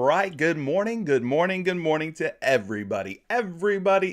right, good morning to everybody,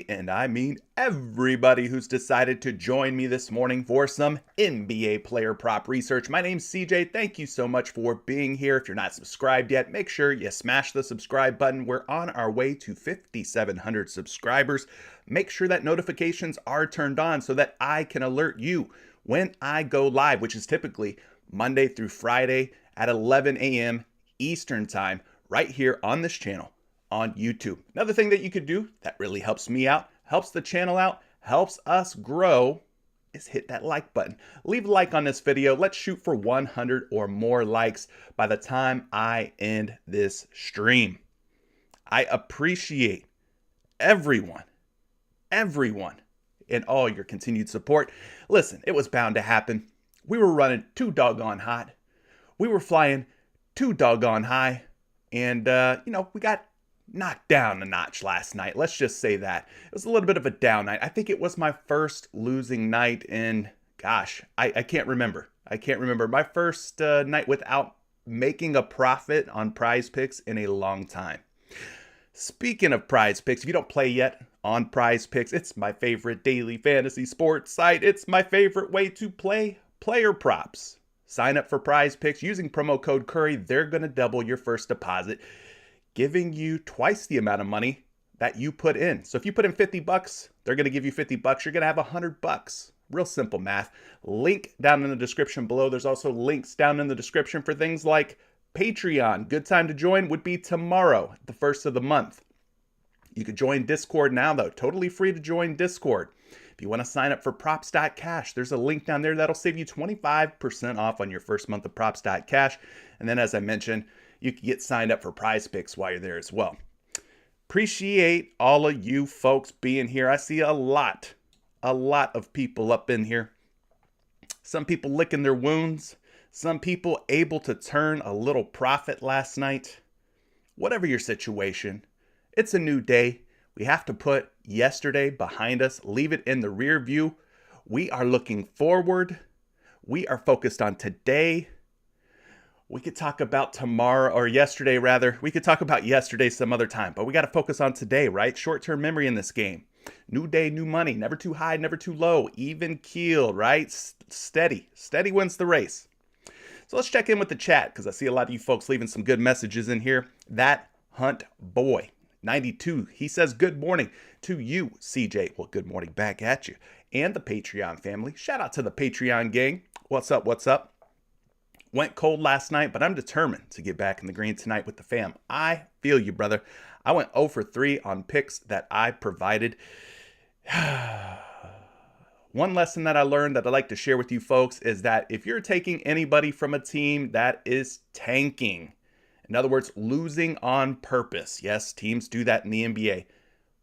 and I mean everybody who's decided to join me this morning for some NBA player prop research. My name's CJ. Thank you so much for being here. If you're not subscribed yet, make sure you smash the subscribe button. We're on our way to 5,700 subscribers. Make sure that notifications are turned on so that I can alert you when I go live, which is typically Monday through Friday at 11 a.m. Eastern time, right here on this channel on YouTube. Another thing that you could do that really helps me out, helps the channel out, helps us grow, is hit that like button. Leave a like on this video. Let's shoot for 100 or more likes by the time I end this stream. I appreciate everyone, and all your continued support. Listen, it was bound to happen. We were running too doggone hot. We were flying too doggone high, and we got knocked down a notch last night. Let's just say that. It was a little bit of a down night. I think it was my first losing night in, gosh, I can't remember. My first night without making a profit on PrizePicks in a long time. Speaking of PrizePicks, if you don't play yet on PrizePicks, it's my favorite daily fantasy sports site. It's my favorite way to play player props. Sign up for PrizePicks using promo code Curry. They're going to double your first deposit, giving you twice the amount of money that you put in. So if you put in $50, they're going to give you $50. You're going to have $100. Real simple math. Link down in the description below. There's also links down in the description for things like Patreon. Good time to join would be tomorrow, the first of the month. You could join Discord now, though. Totally free to join Discord. If you want to sign up for props.cash, there's a link down there that'll save you 25% off on your first month of props.cash. And then, as I mentioned, you can get signed up for PrizePicks while you're there as well. Appreciate all of you folks being here. I see a lot of people up in here. Some people licking their wounds. Some people able to turn a little profit last night. Whatever your situation, it's a new day. We have to put yesterday behind us, leave it in the rear view. We are looking forward. We are focused on today. We could talk about tomorrow, or yesterday rather. We could talk about yesterday some other time, but we got to focus on today, right? Short-term memory in this game. New day, new money. Never too high, never too low. Even keeled, right? Steady wins the race. So let's check in with the chat, because I see a lot of you folks leaving some good messages in here. That Hunt Boy 92, he says good morning to you, CJ. Well, good morning back at you and the Patreon family. Shout out to the Patreon gang. What's up? Went cold last night, but I'm determined to get back in the green tonight with the fam. I feel you, brother. I went 0 for 3 on picks that I provided. One lesson that I learned that I'd like to share with you folks is that if you're taking anybody from a team that is tanking, in other words, losing on purpose. Yes, teams do that in the NBA.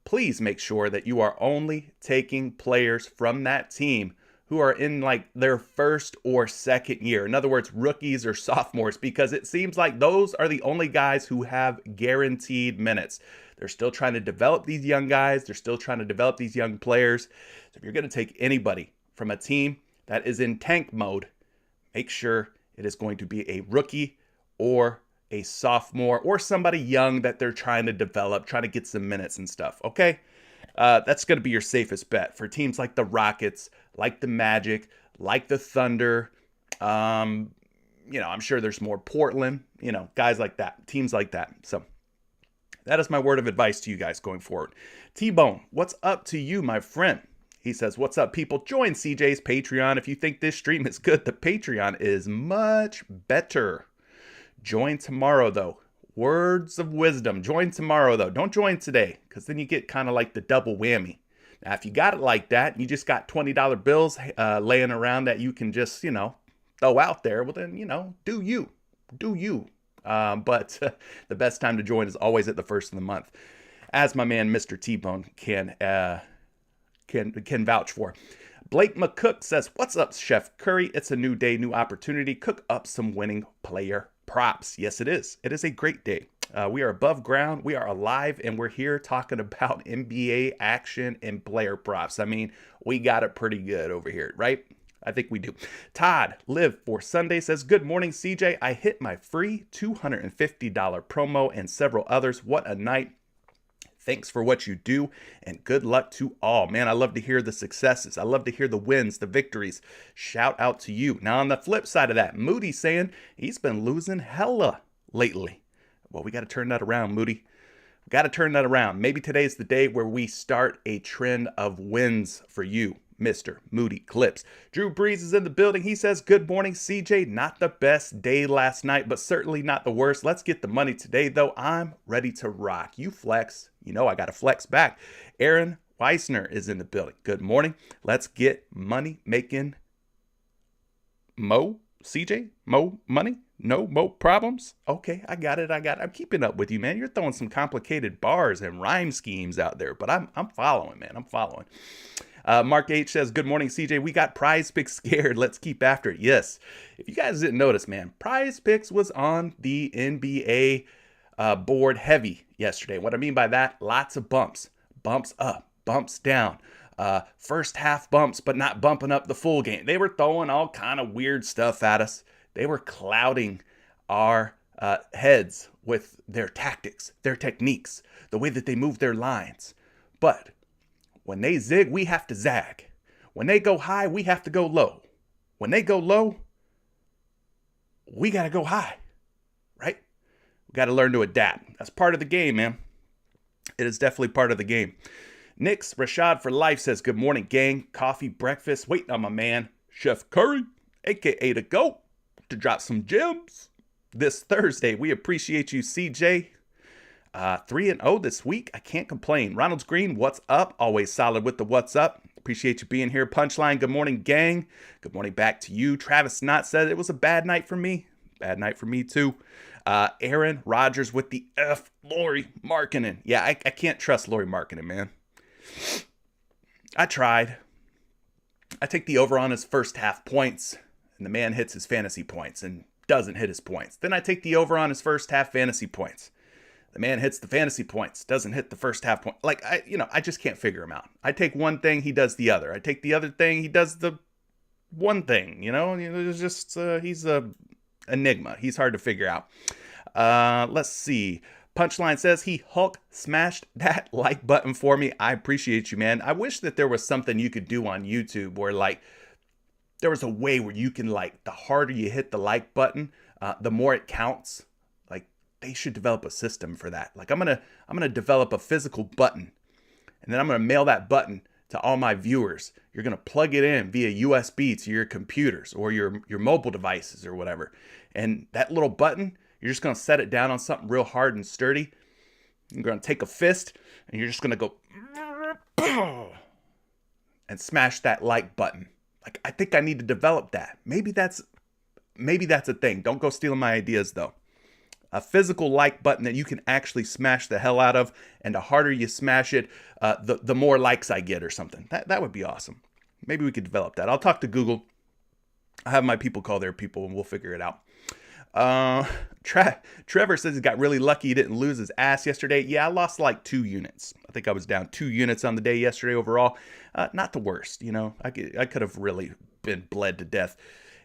Please make sure that you are only taking players from that team who are in like their first or second year. In other words, rookies or sophomores, because it seems like those are the only guys who have guaranteed minutes. They're still trying to develop these young guys. They're still trying to develop these young players. So if you're going to take anybody from a team that is in tank mode, make sure it is going to be a rookie or a sophomore or somebody young that they're trying to develop, trying to get some minutes and stuff, okay? That's going to be your safest bet for teams like the Rockets, like the Magic, like the Thunder. I'm sure there's more. Portland, guys like that, teams like that. So that is my word of advice to you guys going forward. T-Bone, what's up to you, my friend? He says, what's up, people? Join CJ's Patreon. If you think this stream is good, the Patreon is much better. Join tomorrow, though. Words of wisdom. Join tomorrow, though. Don't join today, because then you get kind of like the double whammy. Now, if you got it like that, and you just got $20 bills laying around that you can just, throw out there, well, then, do you. But the best time to join is always at the first of the month, as my man, Mr. T-Bone, can vouch for. Blake McCook says, what's up, Chef Curry? It's a new day, new opportunity. Cook up some winning player props. Yes, it is. It is a great day. We are above ground. We are alive, and we're here talking about NBA action and player props. I mean, we got it pretty good over here, right? I think we do. Todd, Live for Sunday, says, good morning, CJ. I hit my free $250 promo and several others. What a night. Thanks for what you do, and good luck to all. Man, I love to hear the successes. I love to hear the wins, the victories. Shout out to you. Now, on the flip side of that, Moody saying he's been losing hella lately. Well, we got to turn that around, Moody. We got to turn that around. Maybe today's the day where we start a trend of wins for you, Mr. Moody Clips. Drew Breeze is in the building. He says, good morning, CJ. Not the best day last night, but certainly not the worst. Let's get the money today, though. I'm ready to rock. You flex. You know I got to flex back. Aaron Weissner is in the building. Good morning. Let's get money making Mo, CJ, Mo money. No mo problems? Okay, I got it. I'm keeping up with you, man. You're throwing some complicated bars and rhyme schemes out there, but I'm following, man. I'm following. Mark H says, good morning, CJ. We got PrizePicks scared. Let's keep after it. Yes. If you guys didn't notice, man, PrizePicks was on the NBA board heavy yesterday. What I mean by that, lots of bumps. Bumps up, bumps down. First half bumps, but not bumping up the full game. They were throwing all kind of weird stuff at us. They were clouding our heads with their tactics, their techniques, the way that they move their lines. But when they zig, we have to zag. When they go high, we have to go low. When they go low, we got to go high, right? We got to learn to adapt. That's part of the game, man. It is definitely part of the game. Nick's Rashad for Life says, good morning, gang. Coffee, breakfast, waiting on my man, Chef Curry, a.k.a. The GOAT, to drop some gems this Thursday. We appreciate you, CJ. 3-0 this week. I can't complain. Ronald's Green, what's up? Always solid with the what's up. Appreciate you being here. Punchline, good morning, gang. Good morning back to you. Travis Knott said it was a bad night for me. Bad night for me, too. Aaron Rodgers with the F. Lauri Markkanen. Yeah, I can't trust Lauri Markkanen, man. I tried. I take the over on his first half points, and the man hits his fantasy points and doesn't hit his points. Then I take the over on his first half fantasy points. The man hits the fantasy points, doesn't hit the first half point. Like, I just can't figure him out. I take one thing, he does the other. I take the other thing, he does the one thing, It's just, he's a enigma. He's hard to figure out. Let's see. Punchline says he Hulk smashed that like button for me. I appreciate you, man. I wish that there was something you could do on YouTube where, like, there was a way where you can, like, the harder you hit the like button, the more it counts. Like, they should develop a system for that. Like, I'm gonna develop a physical button, and then I'm gonna mail that button to all my viewers. You're gonna plug it in via USB to your computers or your mobile devices or whatever. And that little button, you're just gonna set it down on something real hard and sturdy. You're gonna take a fist and you're just gonna go and smash that like button. Like, I think I need to develop that. Maybe that's a thing. Don't go stealing my ideas, though. A physical like button that you can actually smash the hell out of, and the harder you smash it, the more likes I get or something. That would be awesome. Maybe we could develop that. I'll talk to Google. I'll have my people call their people, and we'll figure it out. Trevor says he got really lucky he didn't lose his ass yesterday. Yeah, I lost like 2 units. I think I was down 2 units on the day yesterday overall. Not the worst, I could have really been bled to death.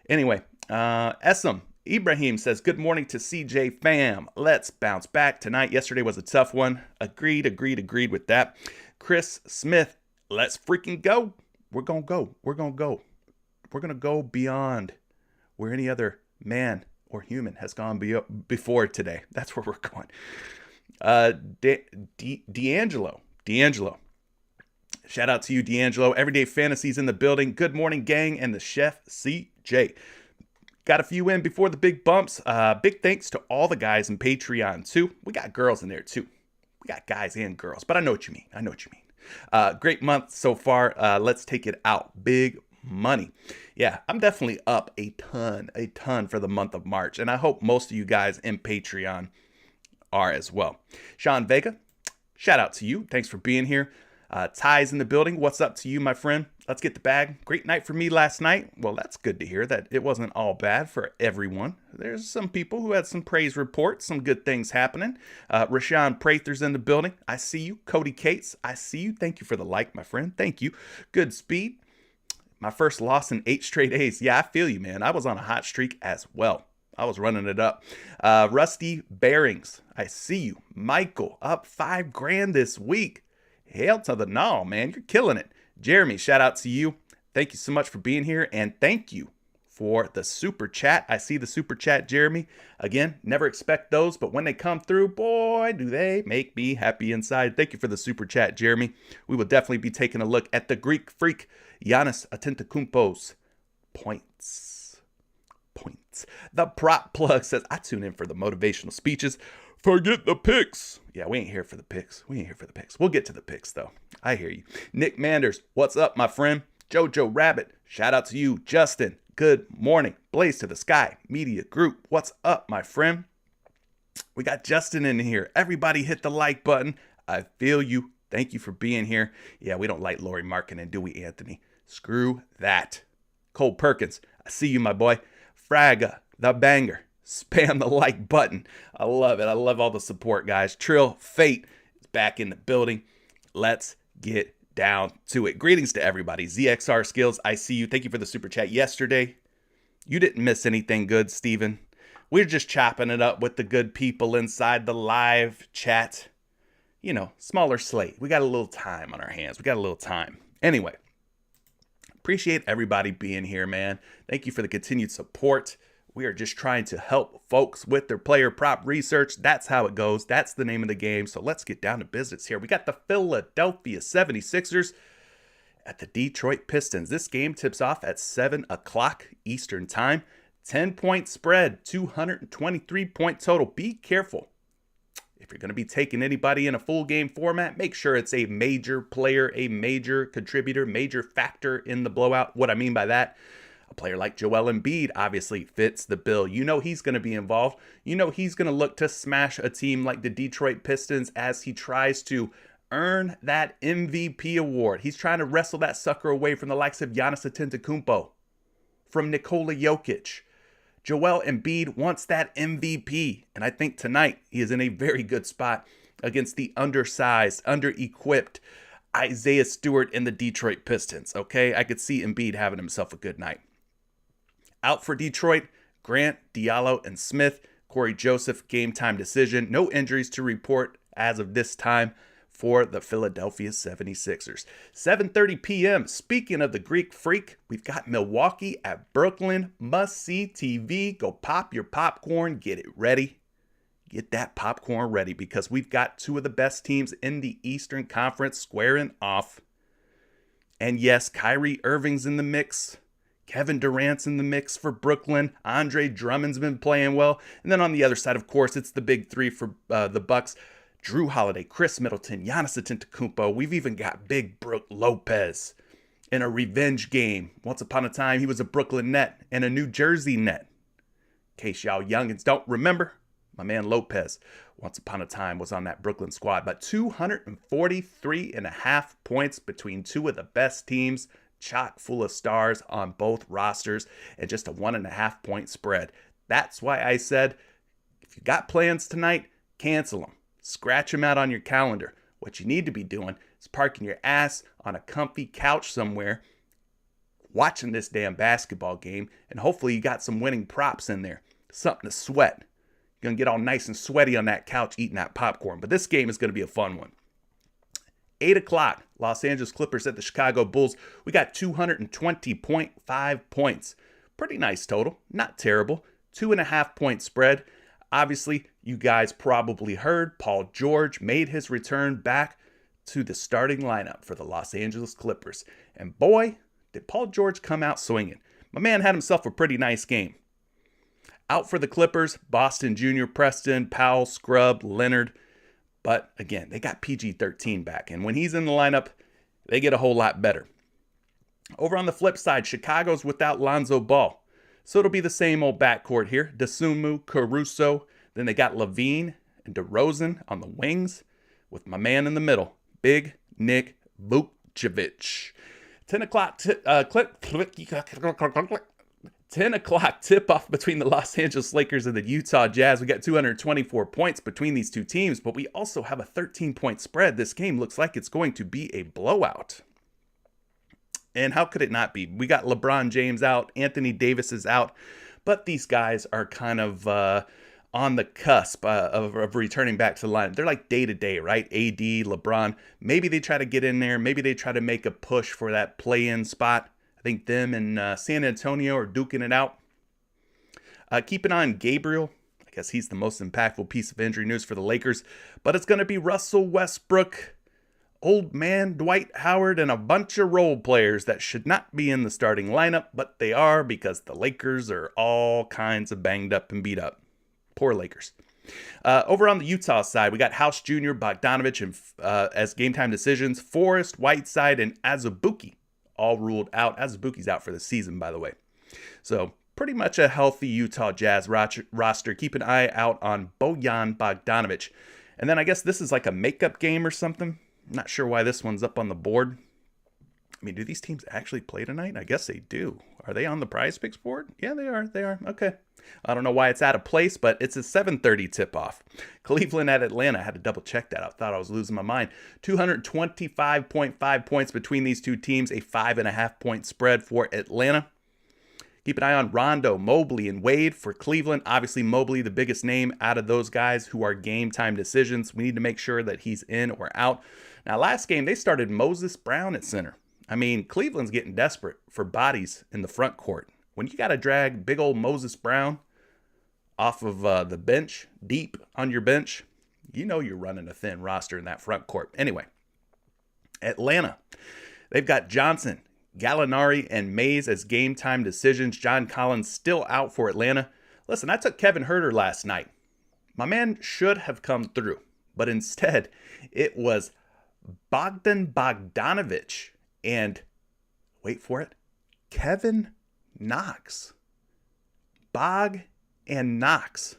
Anyway, Essam Ibrahim says, good morning to CJ fam. Let's bounce back tonight. Yesterday was a tough one. Agreed with that. Chris Smith, let's freaking go. We're going to go. We're going to go beyond where any other man or human has gone before today. That's where we're going. D'Angelo. Shout out to you, D'Angelo. Everyday Fantasies in the building. Good morning, gang, and the chef, CJ. Got a few in before the big bumps. Big thanks to all the guys in Patreon, too. We got girls in there, too. We got guys and girls, but I know what you mean. Great month so far. Let's take it out. Big money. Yeah, I'm definitely up a ton for the month of March, and I hope most of you guys in Patreon are as well. Sean Vega, shout out to you. Thanks for being here. Ty's in the building. What's up to you, my friend? Let's get the bag. Great night for me last night. Well, that's good to hear that it wasn't all bad for everyone. There's some people who had some praise reports, some good things happening. Rashawn Prather's in the building. I see you. Cody Cates, I see you. Thank you for the like, my friend. Thank you. Good speed. My first loss in 8 straight days. Yeah, I feel you, man. I was on a hot streak as well. I was running it up. Rusty Bearings, I see you. Michael, up $5,000 this week. Hail to the no, man. You're killing it. Jeremy, shout out to you. Thank you so much for being here, and thank you for the super chat. I see the super chat, Jeremy. Again, never expect those, but when they come through, boy, do they make me happy inside. Thank you for the super chat, Jeremy. We will definitely be taking a look at the Greek freak, Giannis Antetokounmpo's points. The prop plug says, I tune in for the motivational speeches. Forget the picks. Yeah, we ain't here for the picks. We'll get to the picks, though. I hear you. Nick Manders, what's up, my friend? Jojo Rabbit, shout out to you. Justin, good morning. Blaze to the Sky Media Group, what's up, my friend? We got Justin in here. Everybody hit the like button. I feel you. Thank you for being here. Yeah, we don't like Laurie Markkinen, do we, Anthony? Screw that. Cole Perkins, I see you, my boy. Fraga, the banger. Spam the like button. I love it. I love all the support, guys. Trill Fate is back in the building. Let's get down to it. Greetings to everybody. ZXR Skills, I see you. Thank you for the super chat yesterday. You didn't miss anything good, Steven. We're just chopping it up with the good people inside the live chat. You know, smaller slate. We got a little time on our hands. Anyway, appreciate everybody being here, man. Thank you for the continued support. We are just trying to help folks with their player prop research. That's how it goes. That's the name of the game. So let's get down to business here. We got the Philadelphia 76ers at the Detroit Pistons. This game tips off at 7 o'clock Eastern time. 10-point spread, 223-point total. Be careful. If you're going to be taking anybody in a full game format, make sure it's a major player, a major contributor, major factor in the blowout. What I mean by that, a player like Joel Embiid obviously fits the bill. You know he's going to be involved. You know he's going to look to smash a team like the Detroit Pistons as he tries to earn that MVP award. He's trying to wrestle that sucker away from the likes of Giannis Antetokounmpo, from Nikola Jokic. Joel Embiid wants that MVP, and I think tonight he is in a very good spot against the undersized, under-equipped Isaiah Stewart and the Detroit Pistons, okay? I could see Embiid having himself a good night. Out for Detroit, Grant, Diallo, and Smith. Corey Joseph, game time decision. No injuries to report as of this time for the Philadelphia 76ers. 7:30 p.m. Speaking of the Greek freak, we've got Milwaukee at Brooklyn. Must-see TV. Go pop your popcorn. Get it ready. Get that popcorn ready because we've got two of the best teams in the Eastern Conference squaring off. And yes, Kyrie Irving's in the mix. Kevin Durant's in the mix for Brooklyn. Andre Drummond's been playing well. And then on the other side, of course, it's the big three for the Bucks. Drew Holiday, Chris Middleton, Giannis Antetokounmpo. We've even got Big Brook Lopez in a revenge game. Once upon a time, he was a Brooklyn Net and a New Jersey Net. In case y'all youngins don't remember, my man Lopez, once upon a time, was on that Brooklyn squad. But 243.5 points between two of the best teams, chock full of stars on both rosters, and just a 1.5 point spread. That's why I said, if you got plans tonight, cancel them. Scratch them out on your calendar. What you need to be doing is parking your ass on a comfy couch somewhere, watching this damn basketball game, and hopefully you got some winning props in there. Something to sweat. You're going to get all nice and sweaty on that couch eating that popcorn. But this game is going to be a fun one. 8 o'clock, Los Angeles Clippers at the Chicago Bulls. We got 220.5 points. Pretty nice total. Not terrible. 2.5 point spread. Obviously, you guys probably heard Paul George made his return back to the starting lineup for the Los Angeles Clippers. And boy, did Paul George come out swinging. My man had himself a pretty nice game. Out for the Clippers, Boston Jr., Preston, Powell, Scrub, Leonard. But again, they got PG-13 back. And when he's in the lineup, they get a whole lot better. Over on the flip side, Chicago's without Lonzo Ball. So it'll be the same old backcourt here. Dosunmu, Caruso. Then they got Levine and DeRozan on the wings with my man in the middle, Big Nick Vucevic. 10 o'clock tip-off between the Los Angeles Lakers and the Utah Jazz. We got 224 points between these two teams, but we also have a 13-point spread. This game looks like it's going to be a blowout. And how could it not be? We got LeBron James out, Anthony Davis is out, but these guys are kind of on the cusp of returning back to the line. They're like day to day, right? AD, LeBron. Maybe they try to get in there. Maybe they try to make a push for that play-in spot. I think them and San Antonio are duking it out. Keep an eye on Gabriel. I guess he's the most impactful piece of injury news for the Lakers. But it's going to be Russell Westbrook, old man Dwight Howard, and a bunch of role players that should not be in the starting lineup, but they are because the Lakers are all kinds of banged up and beat up. Poor Lakers. Over on the Utah side, we got House Jr., Bogdanovich, and as game time decisions, Forrest, Whiteside, and Azubuike all ruled out. Azubuike's out for the season, by the way. So pretty much a healthy Utah Jazz roster. Keep an eye out on Bojan Bogdanovich. And then I guess this is like a makeup game or something. I'm not sure why this one's up on the board. I mean, do these teams actually play tonight? I guess they do. Are they on the PrizePicks board? Yeah, they are. They are. Okay. I don't know why it's out of place, but it's a 7:30 tip-off. Cleveland at Atlanta. I had to double check that. I thought I was losing my mind. 225.5 points between these two teams. A 5.5-point spread for Atlanta. Keep an eye on Rondo, Mobley, and Wade for Cleveland. Obviously, Mobley, the biggest name out of those guys who are game time decisions. We need to make sure that he's in or out. Now, last game, they started Moses Brown at center. I mean, Cleveland's getting desperate for bodies in the front court. When you got to drag big old Moses Brown off of the bench, deep on your bench, you know you're running a thin roster in that front court. Anyway, Atlanta, they've got Johnson, Gallinari, and Mays as game time decisions. John Collins still out for Atlanta. Listen, I took Kevin Huerter last night. My man should have come through, but instead it was Bogdan Bogdanovich and, wait for it, Kevin Knox. Bog and Knox.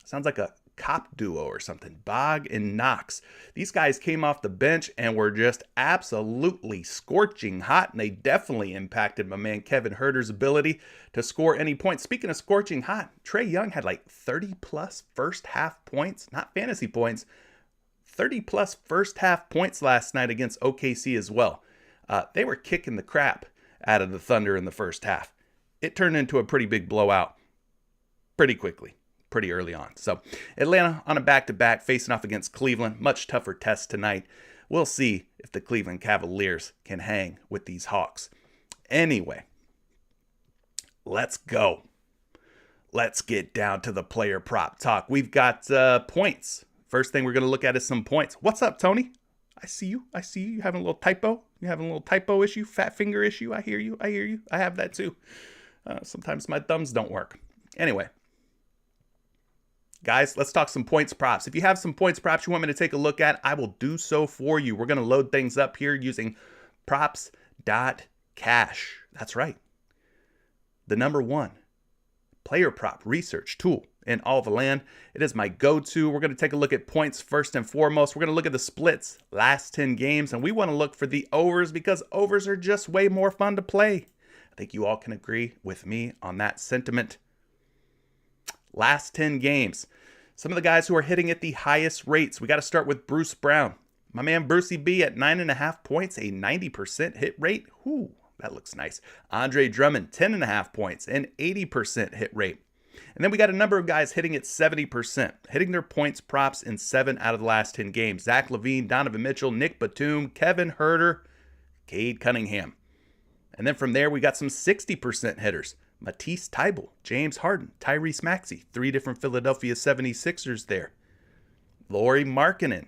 Sounds like a cop duo or something. Bog and Knox. These guys came off the bench and were just absolutely scorching hot, and they definitely impacted my man Kevin Huerter's ability to score any points. Speaking of scorching hot, Trae Young had like 30-plus first half points, not fantasy points, 30-plus first half points last night against OKC as well. They were kicking the crap out of the Thunder in the first half. It turned into a pretty big blowout pretty quickly, pretty early on. So Atlanta on a back-to-back facing off against Cleveland. Much tougher test tonight. We'll see if the Cleveland Cavaliers can hang with these Hawks. Anyway, let's go. Let's get down to the player prop talk. We've got points. First thing we're going to look at is some points. What's up, Tony? I see you. I see you. You having a little typo? You having a little typo issue? Fat finger issue? I hear you. I hear you. I have that too. Sometimes my thumbs don't work. Anyway, guys, let's talk some points props. If you have some points props you want me to take a look at, I will do so for you. We're going to load things up here using props.cash. That's right. The #1 player prop research tool in all the land. It is my go-to. We're going to take a look at points first and foremost. We're going to look at the splits, last 10 games, and we want to look for the overs because overs are just way more fun to play. I think you all can agree with me on that sentiment. Last 10 games. Some of the guys who are hitting at the highest rates. We got to start with Bruce Brown. My man Brucey B at 9.5 points, a 90% hit rate. Whoo, that looks nice. Andre Drummond, 10.5 points, an 80% hit rate. And then we got a number of guys hitting at 70%, hitting their points props in 7 out of the last 10 games. Zach LaVine, Donovan Mitchell, Nick Batum, Kevin Huerter, Cade Cunningham. And then from there, we got some 60% hitters. Matisse Thybulle, James Harden, Tyrese Maxey, 3 different Philadelphia 76ers there. Lauri Markkanen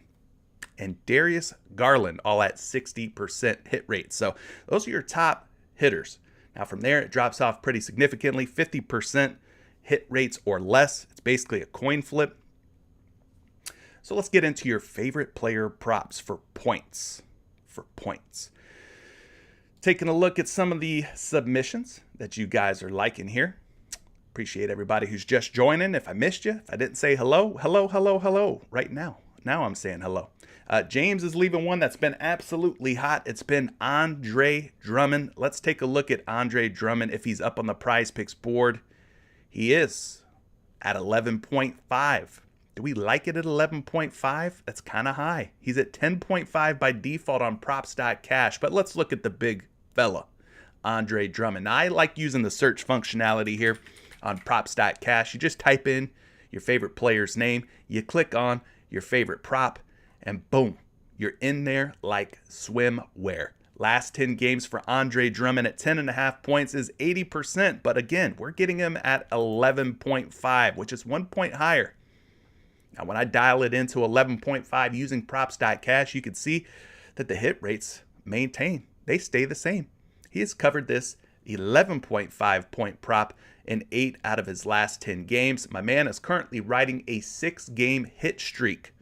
and Darius Garland, all at 60% hit rate. So those are your top hitters. Now from there, it drops off pretty significantly, 50% hit rates or less. It's basically a coin flip. So let's get into your favorite player props for points. Taking a look at some of the submissions that you guys are liking here. Appreciate everybody who's just joining. If I missed you, if I didn't say hello right now. Now I'm saying hello. James is leaving one that's been absolutely hot. It's been Andre Drummond. Let's take a look at Andre Drummond if he's up on the PrizePicks board. He is at 11.5. Do we like it at 11.5? That's kind of high. He's at 10.5 by default on props.cash. But let's look at the big fella, Andre Drummond. Now, I like using the search functionality here on props.cash. You just type in your favorite player's name, you click on your favorite prop, and boom, you're in there like swimwear. Last 10 games for Andre Drummond at 10.5 points is 80%, but again, we're getting him at 11.5, which is 1 point higher. Now, when I dial it into 11.5 using props.cash, you can see that the hit rates maintain. They stay the same. He has covered this 11.5 point prop in 8 out of his last 10 games. My man is currently riding a 6-game hit streak.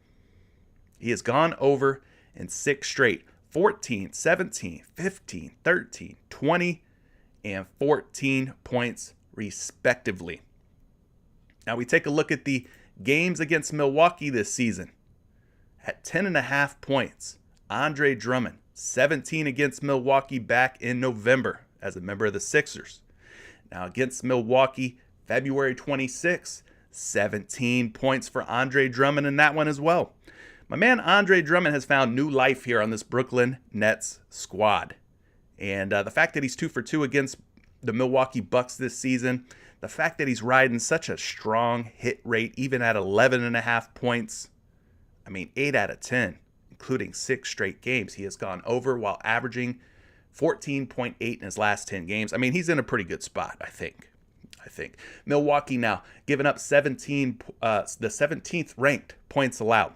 He has gone over in 6 straight: 14, 17, 15, 13, 20, and 14 points respectively. Now we take a look at the games against Milwaukee this season. At 10.5 points, Andre Drummond, 17 against Milwaukee back in November as a member of the Sixers. Now against Milwaukee, February 26, 17 points for Andre Drummond in that one as well. My man Andre Drummond has found new life here on this Brooklyn Nets squad. And the fact that he's 2 for 2 against the Milwaukee Bucks this season, the fact that he's riding such a strong hit rate, even at 11.5 points, 8 out of 10, including 6 straight games, he has gone over while averaging 14.8 in his last 10 games. He's in a pretty good spot, I think. Milwaukee now giving up the 17th ranked points allowed.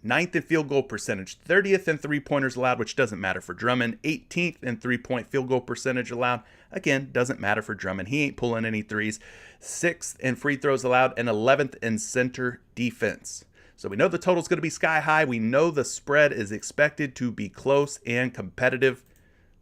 9th in field goal percentage, 30th in three-pointers allowed, which doesn't matter for Drummond, 18th in three-point field goal percentage allowed. Again, doesn't matter for Drummond. He ain't pulling any threes. 6th in free throws allowed, and 11th in center defense. So we know the total's going to be sky high. We know the spread is expected to be close and competitive.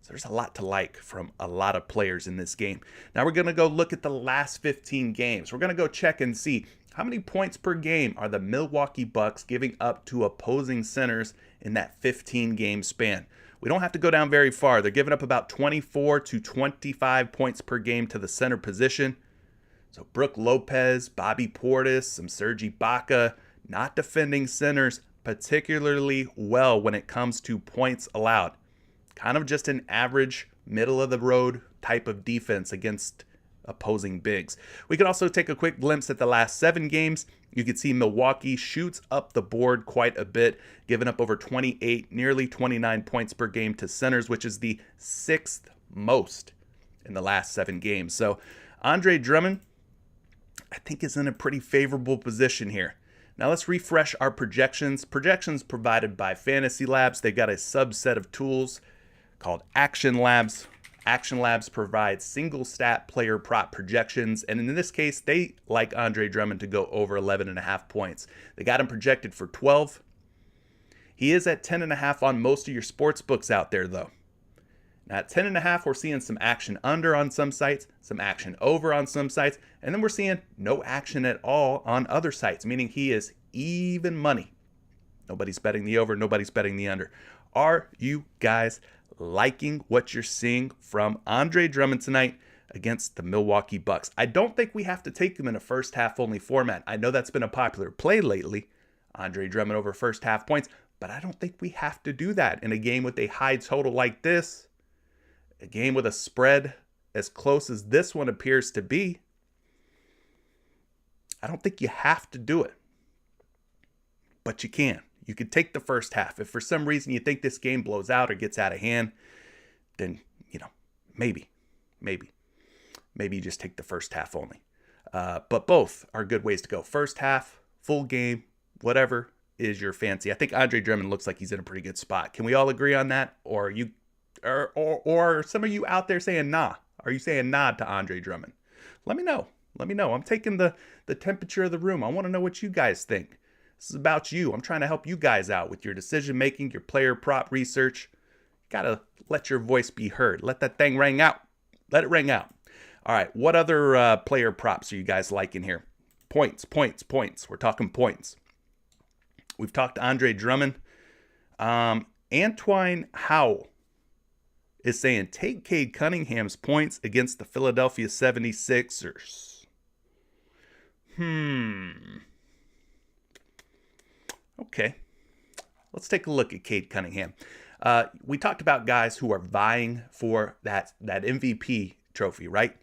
So there's a lot to like from a lot of players in this game. Now we're going to go look at the last 15 games. We're going to go check and see how many points per game are the Milwaukee Bucks giving up to opposing centers in that 15-game span. We don't have to go down very far. They're giving up about 24 to 25 points per game to the center position. So Brook Lopez, Bobby Portis, some Serge Ibaka, not defending centers particularly well when it comes to points allowed. Kind of just an average, middle-of-the-road type of defense against opposing bigs. We could also take a quick glimpse at the last 7 games. You can see Milwaukee shoots up the board quite a bit, giving up over 28, nearly 29 points per game to centers, which is the 6th most in the last 7 games. So Andre Drummond, I think, is in a pretty favorable position here. Now let's refresh our projections. Projections provided by Fantasy Labs. They've got a subset of tools called Action Labs. Action Labs provides single stat player prop projections, and in this case, they like Andre Drummond to go over 11.5 points. They got him projected for 12. He is at 10.5 on most of your sports books out there, though. Now at 10.5, we're seeing some action under on some sites, some action over on some sites, and then we're seeing no action at all on other sites, meaning he is even money. Nobody's betting the over, nobody's betting the under. Are you guys liking what you're seeing from Andre Drummond tonight against the Milwaukee Bucks? I don't think we have to take him in a first half only format. I know that's been a popular play lately, Andre Drummond over first half points, but I don't think we have to do that in a game with a high total like this, a game with a spread as close as this one appears to be. I don't think you have to do it, but you can. You could take the first half. If for some reason you think this game blows out or gets out of hand, then, maybe you just take the first half only. But both are good ways to go. First half, full game, whatever is your fancy. I think Andre Drummond looks like he's in a pretty good spot. Can we all agree on that? Or or some of you out there saying nah? Are you saying nah to Andre Drummond? Let me know. I'm taking the temperature of the room. I want to know what you guys think. This is about you. I'm trying to help you guys out with your decision making, your player prop research. Gotta let your voice be heard. Let that thing ring out. Let it ring out. All right, what other player props are you guys liking here? Points. We're talking points. We've talked Andre Drummond. Antoine Howell is saying take Cade Cunningham's points against the Philadelphia 76ers. Okay. Let's take a look at Cade Cunningham. We talked about guys who are vying for that MVP trophy, right?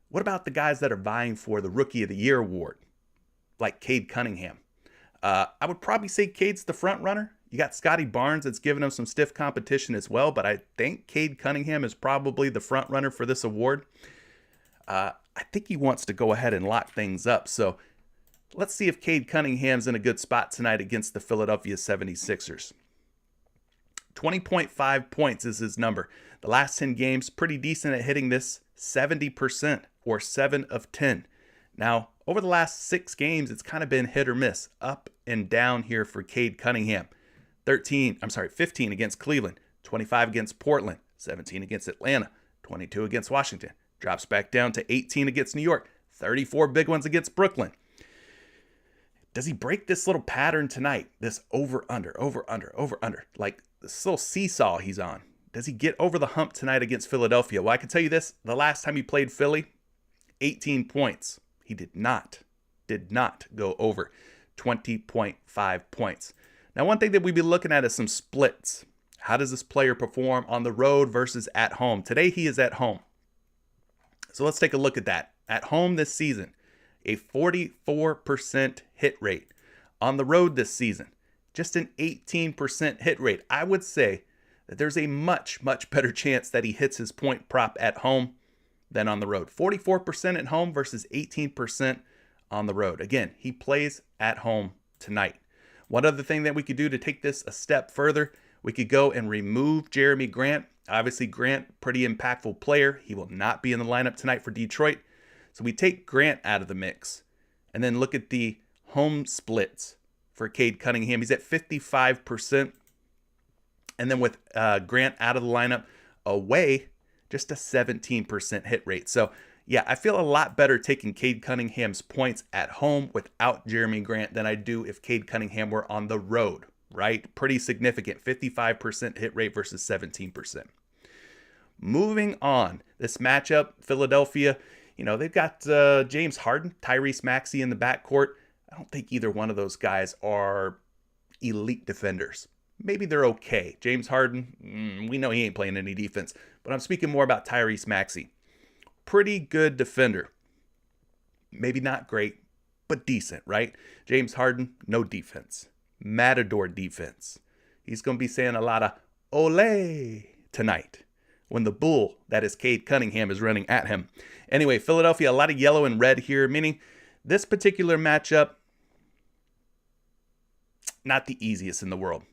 What about the guys that are vying for the Rookie of the Year award, like Cade Cunningham? I would probably say Cade's the front runner. You got Scotty Barnes that's giving him some stiff competition as well, but I think Cade Cunningham is probably the front runner for this award. I think he wants to go ahead and lock things up. So let's see if Cade Cunningham's in a good spot tonight against the Philadelphia 76ers. 20.5 points is his number. The last 10 games, pretty decent at hitting this, 70% or 7 of 10. Now, over the last 6 games, it's kind of been hit or miss, up and down here for Cade Cunningham. 15 against Cleveland, 25 against Portland, 17 against Atlanta, 22 against Washington. Drops back down to 18 against New York, 34 big ones against Brooklyn. Does he break this little pattern tonight? This over, under, like this little seesaw he's on. Does he get over the hump tonight against Philadelphia? Well, I can tell you this. The last time he played Philly, 18 points. He did not go over 20.5 points. Now, one thing that we've been looking at is some splits. How does this player perform on the road versus at home? Today, he is at home. So let's take a look at that. At home this season, a 44% hit rate. On the road this season, just an 18% hit rate. I would say that there's a much better chance that he hits his point prop at home than on the road. 44% at home versus 18% on the road. Again, he plays at home tonight. One other thing that we could do to take this a step further, we could go and remove Jeremy Grant. Obviously, Grant, pretty impactful player. He will not be in the lineup tonight for Detroit. So we take Grant out of the mix and then look at the home splits for Cade Cunningham. He's at 55%. And then with Grant out of the lineup, away, just a 17% hit rate. So, yeah, I feel a lot better taking Cade Cunningham's points at home without Jeremy Grant than I do if Cade Cunningham were on the road, right? Pretty significant, 55% hit rate versus 17%. Moving on, this matchup, Philadelphia, they've got James Harden, Tyrese Maxey in the backcourt. I don't think either one of those guys are elite defenders. Maybe they're okay. James Harden, we know he ain't playing any defense, but I'm speaking more about Tyrese Maxey. Pretty good defender. Maybe not great, but decent, right? James Harden, no defense. Matador defense. He's going to be saying a lot of ole tonight when the bull, that is Cade Cunningham, is running at him. Anyway, Philadelphia, a lot of yellow and red here, meaning this particular matchup, not the easiest in the world.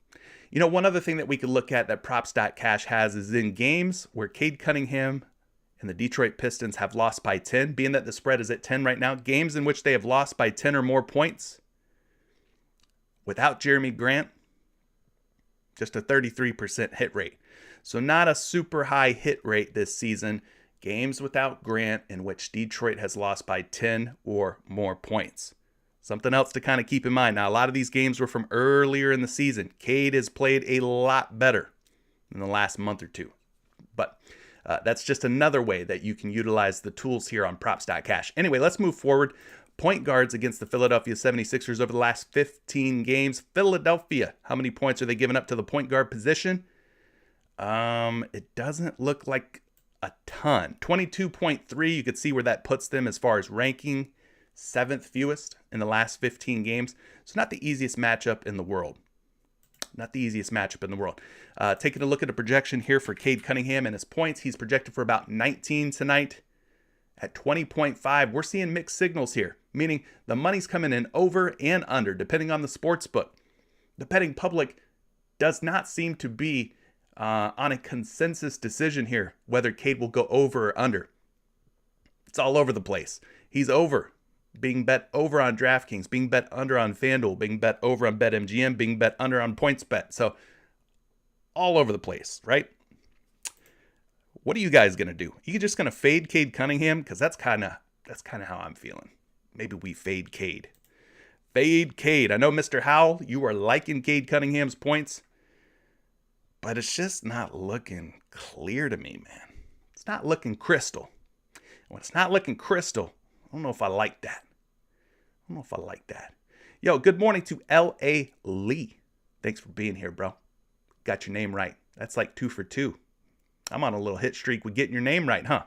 One other thing that we could look at that props.cash has is in games where Cade Cunningham and the Detroit Pistons have lost by 10, being that the spread is at 10 right now, games in which they have lost by 10 or more points without Jeremy Grant, just a 33% hit rate. So not a super high hit rate this season. Games without Grant in which Detroit has lost by 10 or more points. Something else to kind of keep in mind. Now, a lot of these games were from earlier in the season. Cade has played a lot better in the last month or two. But that's just another way that you can utilize the tools here on props.cash. Anyway, let's move forward. Point guards against the Philadelphia 76ers over the last 15 games. Philadelphia, how many points are they giving up to the point guard position? It doesn't look like a ton. 22.3, you could see where that puts them as far as ranking. 7th fewest in the last 15 games. So not the easiest matchup in the world. Taking a look at a projection here for Cade Cunningham and his points. He's projected for about 19 tonight at 20.5. We're seeing mixed signals here, meaning the money's coming in over and under, depending on the sports book. The betting public does not seem to be on a consensus decision here, whether Cade will go over or under. It's all over the place. He's over. Being bet over on DraftKings, being bet under on FanDuel, being bet over on BetMGM, being bet under on PointsBet. So all over the place, right? What are you guys going to do? You just going to fade Cade Cunningham? Because that's kind of how I'm feeling. Maybe we fade Cade. Fade Cade. I know, Mr. Howell, you are liking Cade Cunningham's points, but it's just not looking clear to me, man. It's not looking crystal. When it's not looking crystal, I don't know if I like that. Yo, good morning to L.A. Lee. Thanks for being here, bro. Got your name right. That's like 2 for 2. I'm on a little hit streak with getting your name right, huh?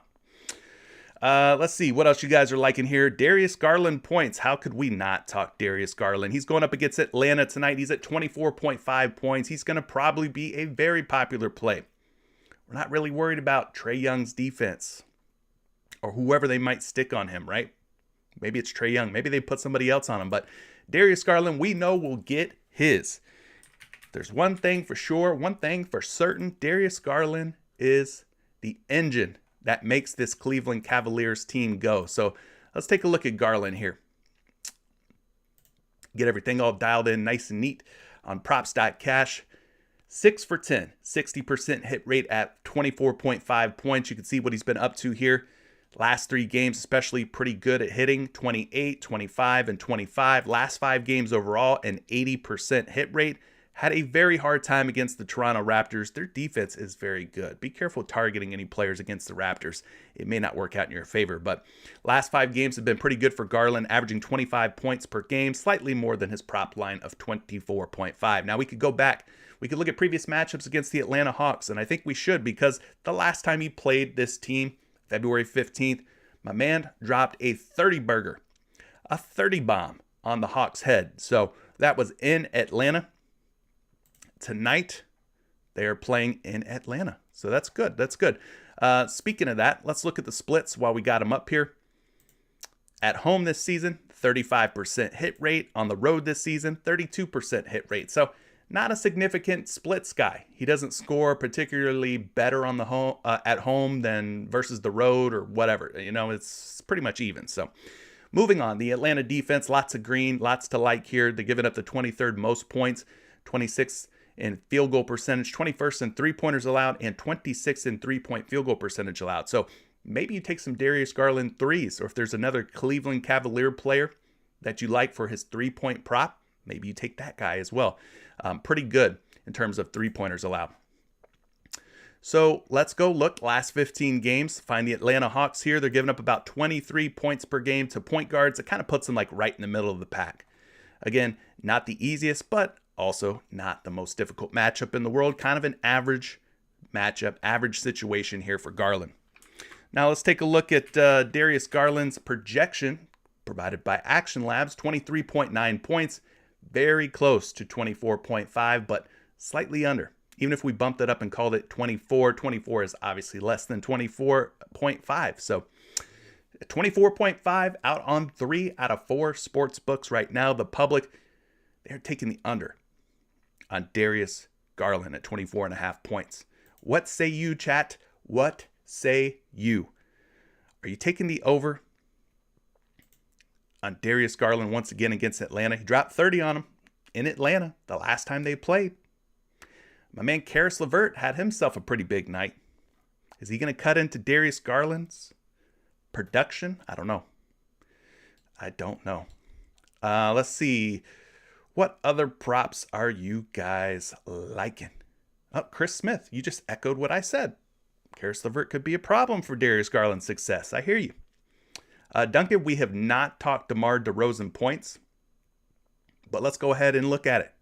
Let's see what else you guys are liking here. Darius Garland points. How could we not talk Darius Garland? He's going up against Atlanta tonight. He's at 24.5 points. He's going to probably be a very popular play. We're not really worried about Trae Young's defense or whoever they might stick on him, right? Maybe it's Trae Young. Maybe they put somebody else on him. But Darius Garland, we know will get his. There's one thing for sure, one thing for certain. Darius Garland is the engine that makes this Cleveland Cavaliers team go. So let's take a look at Garland here. Get everything all dialed in nice and neat on props.cash. 6 for 10, 60% hit rate at 24.5 points. You can see what he's been up to here. Last 3 games, especially pretty good at hitting, 28, 25, and 25. Last 5 games overall, an 80% hit rate. Had a very hard time against the Toronto Raptors. Their defense is very good. Be careful targeting any players against the Raptors. It may not work out in your favor, but last 5 games have been pretty good for Garland, averaging 25 points per game, slightly more than his prop line of 24.5. Now we could go back. We could look at previous matchups against the Atlanta Hawks, and I think we should because the last time he played this team, February 15th, my man dropped a 30-burger, a 30 bomb on the Hawks' head. So that was in Atlanta. Tonight, they are playing in Atlanta. So that's good. That's good. Speaking of that, let's look at the splits while we got them up here. At home this season, 35% hit rate. On the road this season, 32% hit rate. So not a significant splits guy. He doesn't score particularly better on the home at home than versus the road or whatever. You know, it's pretty much even. So moving on, the Atlanta defense, lots of green, lots to like here. They're giving up the 23rd most points, 26th in field goal percentage, 21st in three-pointers allowed, and 26th in three-point field goal percentage allowed. So maybe you take some Darius Garland threes, or if there's another Cleveland Cavalier player that you like for his three-point prop, maybe you take that guy as well. Pretty good in terms of three-pointers allowed. So let's go look last 15 games. Find the Atlanta Hawks here. They're giving up about 23 points per game to point guards. It kind of puts them like right in the middle of the pack. Again, not the easiest, but also not the most difficult matchup in the world. Kind of an average matchup, average situation here for Garland. Now let's take a look at Darius Garland's projection provided by Action Labs. 23.9 points. Very close to 24.5, but slightly under. Even if we bumped it up and called it 24, 24 is obviously less than 24.5. So 24.5 out on 3 out of 4 sports books right now. The public, they're taking the under on Darius Garland at 24.5 points. What say you, chat? What say you? Are you taking the over on Darius Garland once again against Atlanta? He dropped 30 on him in Atlanta the last time they played. My man Karis LeVert had himself a pretty big night. Is he going to cut into Darius Garland's production? I don't know. Let's see. What other props are you guys liking? Oh, Chris Smith, you just echoed what I said. Karis LeVert could be a problem for Darius Garland's success. I hear you. Duncan, we have not talked DeMar DeRozan points, but let's go ahead and look at it.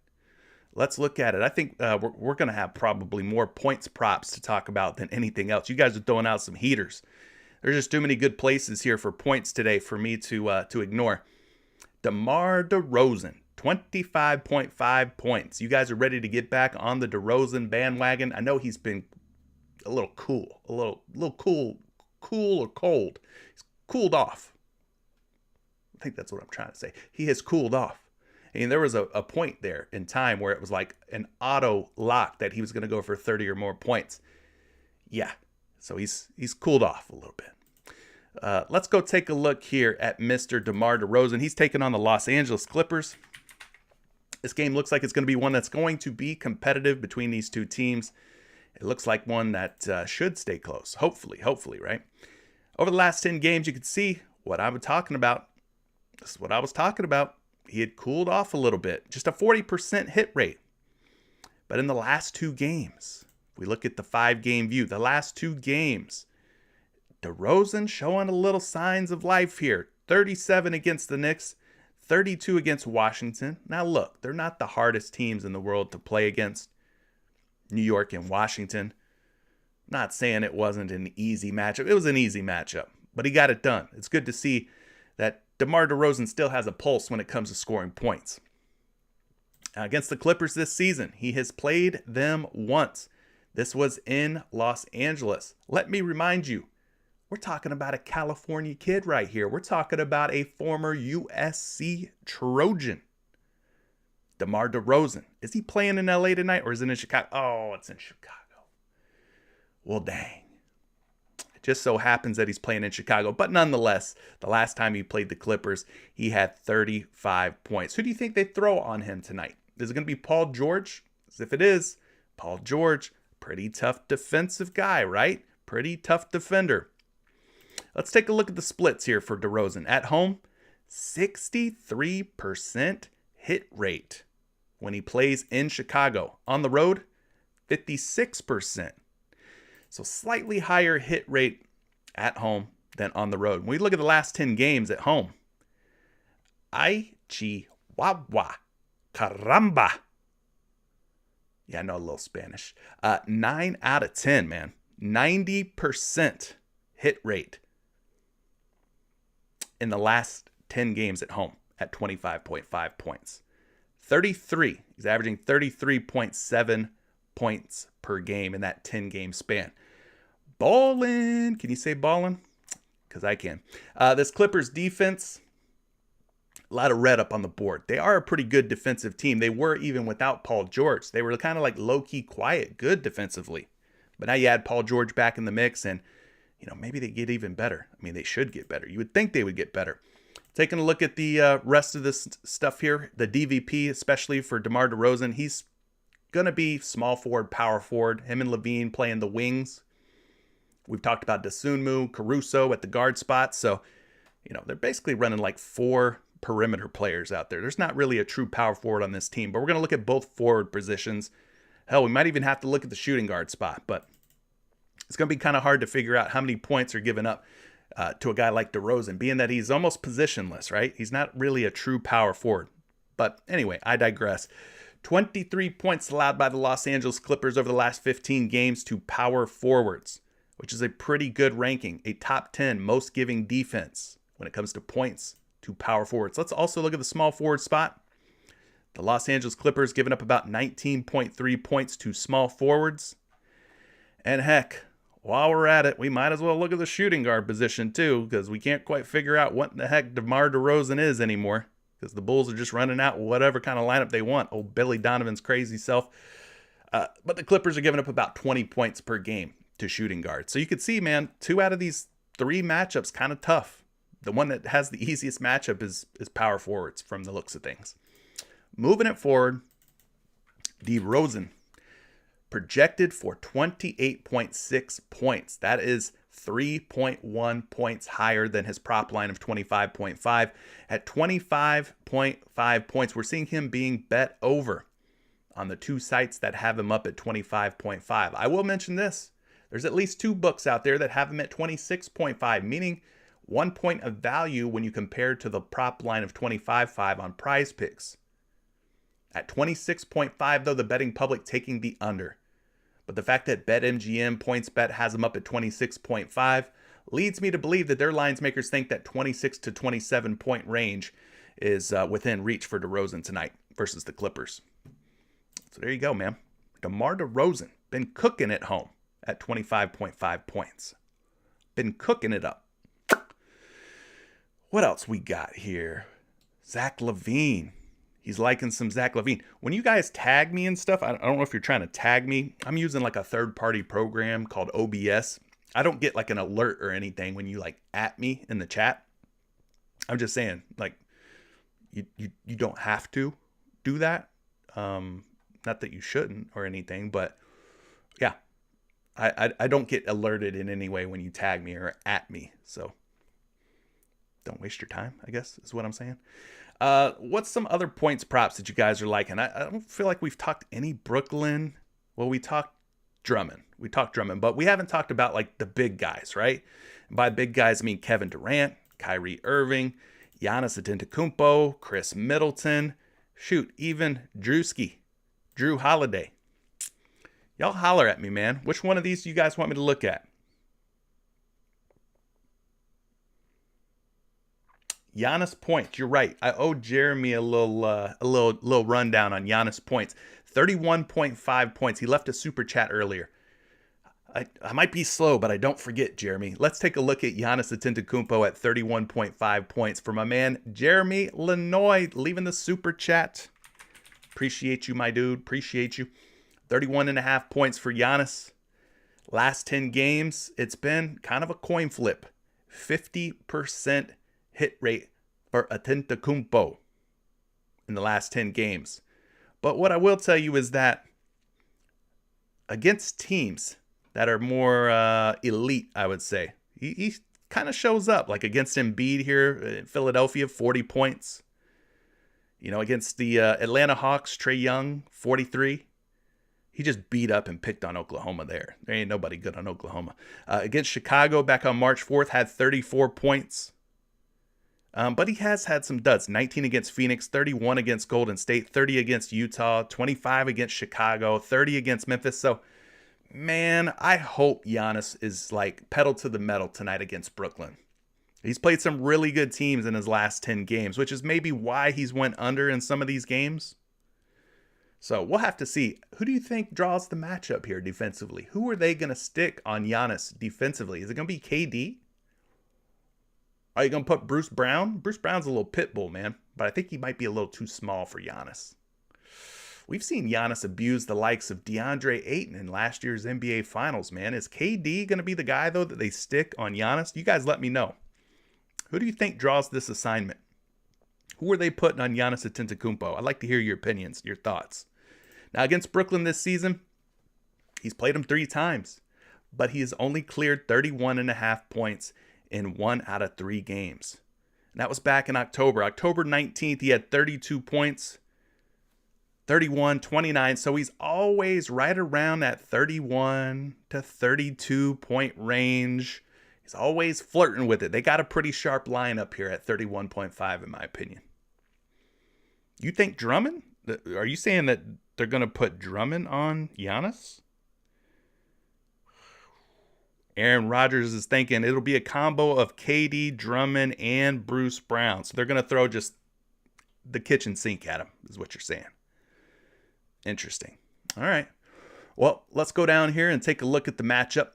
Let's look at it. I think we're going to have probably more points props to talk about than anything else. You guys are throwing out some heaters. There's just too many good places here for points today for me to ignore. DeMar DeRozan, 25.5 points. You guys are ready to get back on the DeRozan bandwagon. I know he's been a little cool, a little cool or cold. He's cooled off. I think that's what I'm trying to say. He has cooled off. And there was a point there in time where it was like an auto lock that he was going to go for 30 or more points. Yeah, so he's cooled off a little bit. Let's go take a look here at Mr. DeMar DeRozan. He's taking on the Los Angeles Clippers. This game looks like it's going to be one that's going to be competitive between these two teams. It looks like one that should stay close. Hopefully, right? Over the last 10 games, you can see what I'm talking about. This is what I was talking about. He had cooled off a little bit. Just a 40% hit rate. But in the last 2 games, if we look at the 5-game view, the last 2 games, DeRozan showing a little signs of life here. 37 against the Knicks, 32 against Washington. Now look, they're not the hardest teams in the world to play against. New York and Washington. Not saying it wasn't an easy matchup. It was an easy matchup, but he got it done. It's good to see that DeMar DeRozan still has a pulse when it comes to scoring points. Against the Clippers this season, he has played them once. This was in Los Angeles. Let me remind you, we're talking about a California kid right here. We're talking about a former USC Trojan. DeMar DeRozan. Is he playing in LA tonight or is it in Chicago? Oh, it's in Chicago. Well, dang. It just so happens that he's playing in Chicago. But nonetheless, the last time he played the Clippers, he had 35 points. Who do you think they throw on him tonight? Is it going to be Paul George? As if it is, Paul George, pretty tough defensive guy, right? Pretty tough defender. Let's take a look at the splits here for DeRozan. At home, 63% hit rate when he plays in Chicago. On the road, 56%. So slightly higher hit rate at home than on the road. When we look at the last 10 games at home, ay chihuahua, caramba. Yeah, I know a little Spanish. 9 out of 10, man. 90% hit rate in the last 10 games at home at 25.5 points. 33. He's averaging 33.7 points per game in that 10-game span. Ballin'. Can you say ballin'? Because I can. This Clippers defense, a lot of red up on the board. They are a pretty good defensive team. They were even without Paul George. They were kind of like low-key quiet, good defensively. But now you add Paul George back in the mix and, maybe they get even better. I mean, they should get better. You would think they would get better. Taking a look at the rest of this stuff here, the DVP, especially for DeMar DeRozan, he's going to be small forward, power forward. Him and Levine playing the wings. We've talked about Dosunmu, Caruso at the guard spot. So, they're basically running like 4 perimeter players out there. There's not really a true power forward on this team, but we're going to look at both forward positions. Hell, we might even have to look at the shooting guard spot, but it's going to be kind of hard to figure out how many points are given up to a guy like DeRozan, being that he's almost positionless, right? He's not really a true power forward. But anyway, I digress. 23 points allowed by the Los Angeles Clippers over the last 15 games to power forwards, which is a pretty good ranking, a top 10 most giving defense when it comes to points to power forwards. Let's also look at the small forward spot. The Los Angeles Clippers giving up about 19.3 points to small forwards. And heck, while we're at it, we might as well look at the shooting guard position too, because we can't quite figure out what the heck DeMar DeRozan is anymore, because the Bulls are just running out whatever kind of lineup they want. Old Billy Donovan's crazy self. But the Clippers are giving up about 20 points per game to shooting guards. So you could see, man, 2 out of these 3 matchups kind of tough. The one that has the easiest matchup is power forwards from the looks of things. Moving it forward, DeRozan projected for 28.6 points. That is 3.1 points higher than his prop line of 25.5. At 25.5 points, we're seeing him being bet over on the 2 sites that have him up at 25.5. I will mention this. There's at least 2 books out there that have him at 26.5, meaning 1 point of value when you compare to the prop line of 25.5 on PrizePicks. At 26.5, though, the betting public taking the under. But the fact that BetMGM PointsBet has them up at 26.5 leads me to believe that their lines makers think that 26 to 27 point range is within reach for DeRozan tonight versus the Clippers. So there you go, man. DeMar DeRozan been cooking at home at 25.5 points. Been cooking it up. What else we got here? Zach LaVine. He's liking some Zach LaVine. When you guys tag me and stuff, I don't know if you're trying to tag me. I'm using like a third-party program called OBS. I don't get like an alert or anything when you like at me in the chat. I'm just saying, like, you don't have to do that. Not that you shouldn't or anything, but yeah, I don't get alerted in any way when you tag me or at me. So don't waste your time, I guess is what I'm saying. What's some other points props that you guys are liking? I don't feel like we've talked any Brooklyn. Well, we talked Drummond. But we haven't talked about like the big guys, right? And by big guys, I mean Kevin Durant, Kyrie Irving, Giannis Antetokounmpo, Chris Middleton, even Drew Holiday. Y'all holler at me, man. Which one of these do you guys want me to look at? Giannis points. You're right. I owe Jeremy a little rundown on Giannis points. 31.5 points. He left a super chat earlier. I might be slow, but I don't forget, Jeremy. Let's take a look at Giannis Antetokounmpo at 31.5 points for my man Jeremy Lenoy leaving the super chat. Appreciate you, my dude. Appreciate you. 31.5 points for Giannis. Last 10 games, it's been kind of a coin flip. 50% hit rate for Antetokounmpo in the last 10 games. But what I will tell you is that against teams that are more elite, I would say, he kind of shows up. Like against Embiid here in Philadelphia, 40 points. You know, against the Atlanta Hawks, Trae Young, 43. He just beat up and picked on Oklahoma there. There ain't nobody good on Oklahoma. Against Chicago back on March 4th, had 34 points. But he has had some duds. 19 against Phoenix, 31 against Golden State, 30 against Utah, 25 against Chicago, 30 against Memphis. So, man, I hope Giannis is like pedal to the metal tonight against Brooklyn. He's played some really good teams in his last 10 games, which is maybe why he's went under in some of these games. So we'll have to see. Who do you think draws the matchup here defensively? Who are they going to stick on Giannis defensively? Is it going to be KD? Are you going to put Bruce Brown? Bruce Brown's a little pit bull, man, but I think he might be a little too small for Giannis. We've seen Giannis abuse the likes of DeAndre Ayton in last year's NBA Finals, man. Is KD going to be the guy, though, that they stick on Giannis? You guys let me know. Who do you think draws this assignment? Who are they putting on Giannis Antetokounmpo? I'd like to hear your opinions, your thoughts. Now, against Brooklyn this season, he's played them 3 times, but he has only cleared 31.5 points in 1 out of 3 games. And that was back in October. October 19th, he had 32 points, 31, 29. So he's always right around that 31 to 32 point range. He's always flirting with it. They got a pretty sharp line up here at 31.5, in my opinion. You think Drummond? Are you saying that they're going to put Drummond on Giannis? Aaron Rodgers is thinking it'll be a combo of KD, Drummond, and Bruce Brown. So they're going to throw just the kitchen sink at him, is what you're saying. Interesting. All right. Well, let's go down here and take a look at the matchup.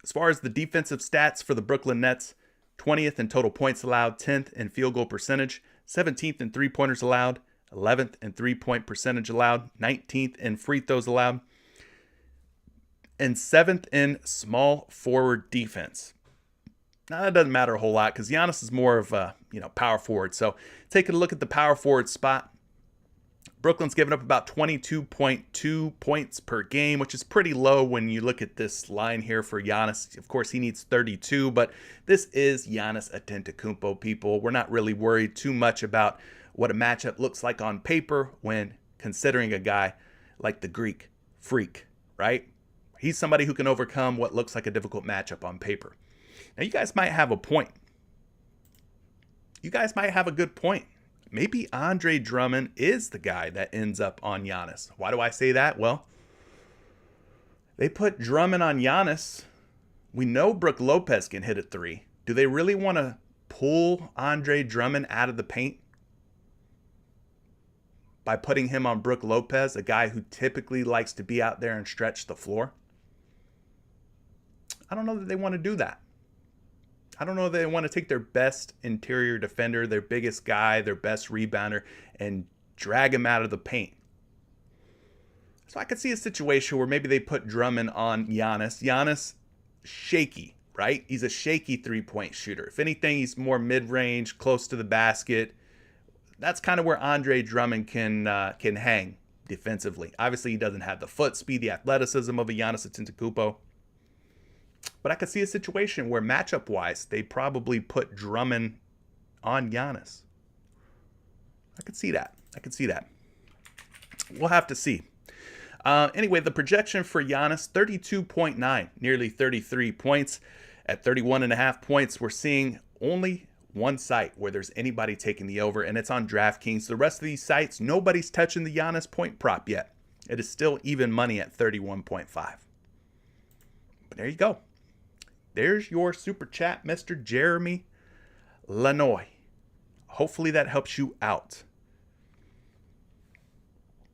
As far as the defensive stats for the Brooklyn Nets, 20th in total points allowed, 10th in field goal percentage, 17th in three-pointers allowed, 11th in three-point percentage allowed, 19th in free throws allowed, and 7th in small forward defense. Now, that doesn't matter a whole lot because Giannis is more of a power forward. So taking a look at the power forward spot, Brooklyn's given up about 22.2 points per game, which is pretty low when you look at this line here for Giannis. Of course, he needs 32, but this is Giannis Antetokounmpo, people. We're not really worried too much about what a matchup looks like on paper when considering a guy like the Greek Freak, right? He's somebody who can overcome what looks like a difficult matchup on paper. Now, you guys might have a point. You guys might have a good point. Maybe Andre Drummond is the guy that ends up on Giannis. Why do I say that? Well, they put Drummond on Giannis. We know Brook Lopez can hit a 3. Do they really want to pull Andre Drummond out of the paint by putting him on Brook Lopez, a guy who typically likes to be out there and stretch the floor? I don't know that they want to do that. I don't know if they want to take their best interior defender, their biggest guy, their best rebounder, and drag him out of the paint. So I could see a situation where maybe they put Drummond on Giannis. Giannis, shaky, right? He's a shaky three-point shooter. If anything, he's more mid-range, close to the basket. That's kind of where Andre Drummond can hang defensively. Obviously, he doesn't have the foot speed, the athleticism of a Giannis Antetokounmpo. But I could see a situation where matchup-wise, they probably put Drummond on Giannis. I could see that. We'll have to see. Anyway, the projection for Giannis, 32.9, nearly 33 points. At 31.5 points, we're seeing only one site where there's anybody taking the over, and it's on DraftKings. The rest of these sites, nobody's touching the Giannis point prop yet. It is still even money at 31.5. But there you go. There's your super chat, Mr. Jeremy Lanoy. Hopefully that helps you out.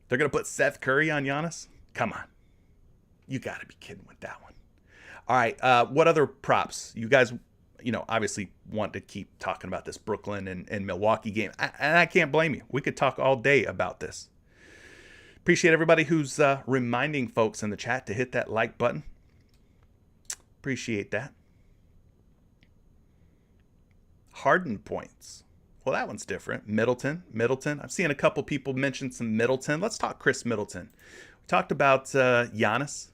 They're going to put Seth Curry on Giannis? Come on. You got to be kidding with that one. All right. What other props? You guys, obviously want to keep talking about this Brooklyn and Milwaukee game. And I can't blame you. We could talk all day about this. Appreciate everybody who's reminding folks in the chat to hit that like button. Appreciate that. Harden points. Well, that one's different. Middleton. I've seen a couple people mention some Middleton. Let's talk Chris Middleton. We talked about Giannis.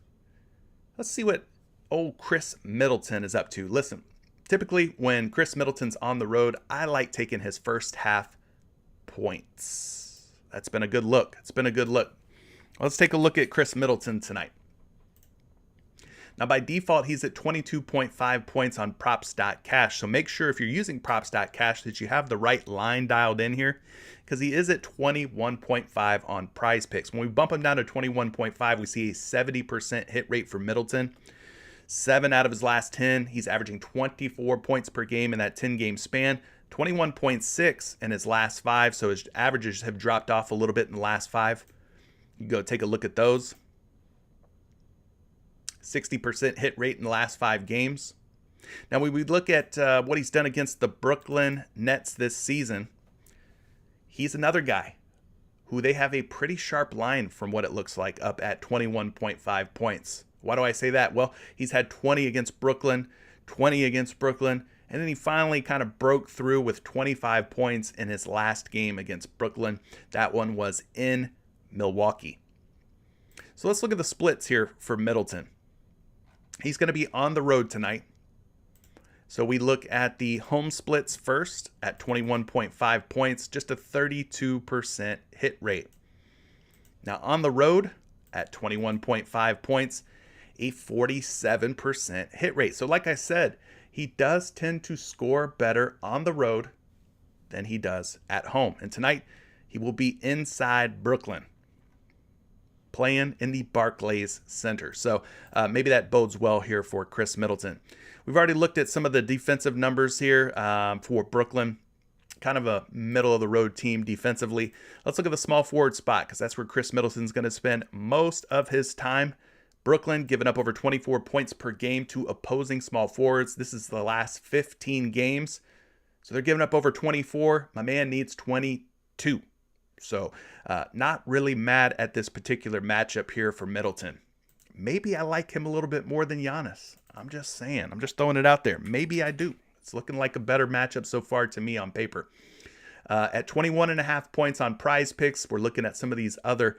Let's see what old Chris Middleton is up to. Listen, typically when Chris Middleton's on the road, I like taking his first half points. That's been a good look. Let's take a look at Chris Middleton tonight. Now, by default, he's at 22.5 points on props.cash. So make sure if you're using props.cash that you have the right line dialed in here, because he is at 21.5 on PrizePicks. When we bump him down to 21.5, we see a 70% hit rate for Middleton. 7 out of his last 10. He's averaging 24 points per game in that 10-game span. 21.6 in his last 5. So his averages have dropped off a little bit in the last 5. You go take a look at those. 60% hit rate in the last 5 games. Now, when we look at what he's done against the Brooklyn Nets this season, he's another guy who they have a pretty sharp line from what it looks like up at 21.5 points. Why do I say that? Well, he's had 20 against Brooklyn, and then he finally kind of broke through with 25 points in his last game against Brooklyn. That one was in Milwaukee. So let's look at the splits here for Middleton. He's going to be on the road tonight. So we look at the home splits first at 21.5 points, just a 32% hit rate. Now on the road at 21.5 points, a 47% hit rate. So like I said, he does tend to score better on the road than he does at home. And tonight he will be inside Brooklyn, playing in the Barclays Center. So maybe that bodes well here for Chris Middleton. We've already looked at some of the defensive numbers here for Brooklyn. Kind of a middle-of-the-road team defensively. Let's look at the small forward spot, because that's where Chris Middleton's going to spend most of his time. Brooklyn giving up over 24 points per game to opposing small forwards. This is the last 15 games. So they're giving up over 24. My man needs 22. So not really mad at this particular matchup here for Middleton. Maybe I like him a little bit more than Giannis. I'm just saying. I'm just throwing it out there. Maybe I do. It's looking like a better matchup so far to me on paper. At 21.5 points on PrizePicks, we're looking at some of these other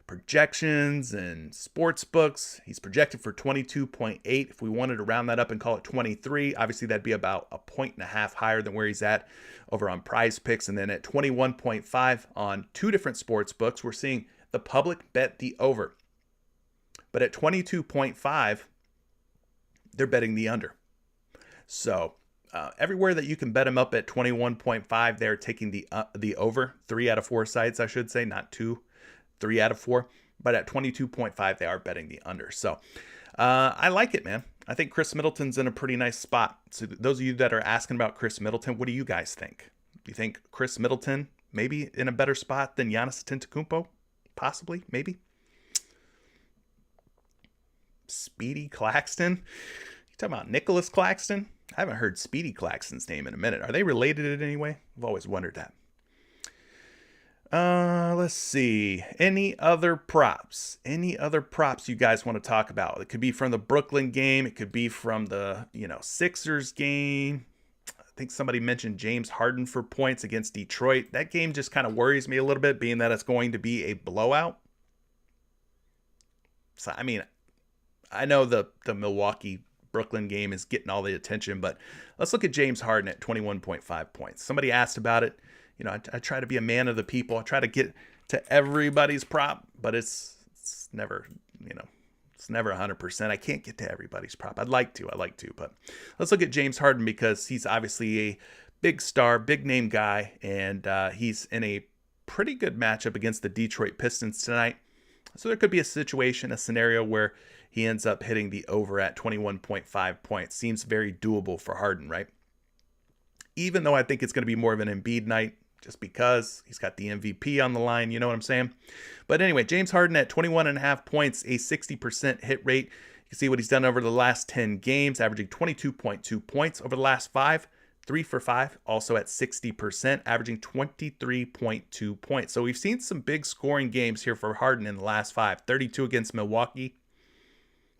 projections and sports books. He's projected for 22.8. If we wanted to round that up and call it 23, obviously that'd be about a 1.5 higher than where he's at over on PrizePicks. And then at 21.5 on 2 different sports books, we're seeing the public bet the over. But at 22.5, they're betting the under. So everywhere that you can bet him up at 21.5, they're taking the over. 3 out of 4 sites, I should say, not 2. 3 out of 4, but at 22.5, they are betting the under. So I like it, man. I think Chris Middleton's in a pretty nice spot. So those of you that are asking about Chris Middleton, what do you guys think? Do you think Chris Middleton maybe in a better spot than Giannis Antetokounmpo? Possibly, maybe. Speedy Claxton? You talking about Nicholas Claxton? I haven't heard Speedy Claxton's name in a minute. Are they related in any way? I've always wondered that. Let's see. Any other props? Any other props you guys want to talk about? It could be from the Brooklyn game. It could be from the, Sixers game. I think somebody mentioned James Harden for points against Detroit. That game just kind of worries me a little bit, being that it's going to be a blowout. So, I know the Milwaukee-Brooklyn game is getting all the attention, but let's look at James Harden at 21.5 points. Somebody asked about it. I try to be a man of the people. I try to get to everybody's prop, but it's never, it's never 100%. I can't get to everybody's prop. I'd like to, but let's look at James Harden, because he's obviously a big star, big name guy, and he's in a pretty good matchup against the Detroit Pistons tonight. So there could be a situation, a scenario where he ends up hitting the over at 21.5 points. Seems very doable for Harden, right? Even though I think it's going to be more of an Embiid night, just because he's got the MVP on the line, you know what I'm saying? But anyway, James Harden at 21.5 points, a 60% hit rate. You can see what he's done over the last 10 games, averaging 22.2 points over the last 5. 3 for 5, also at 60%, averaging 23.2 points. So we've seen some big scoring games here for Harden in the last 5. 32 against Milwaukee.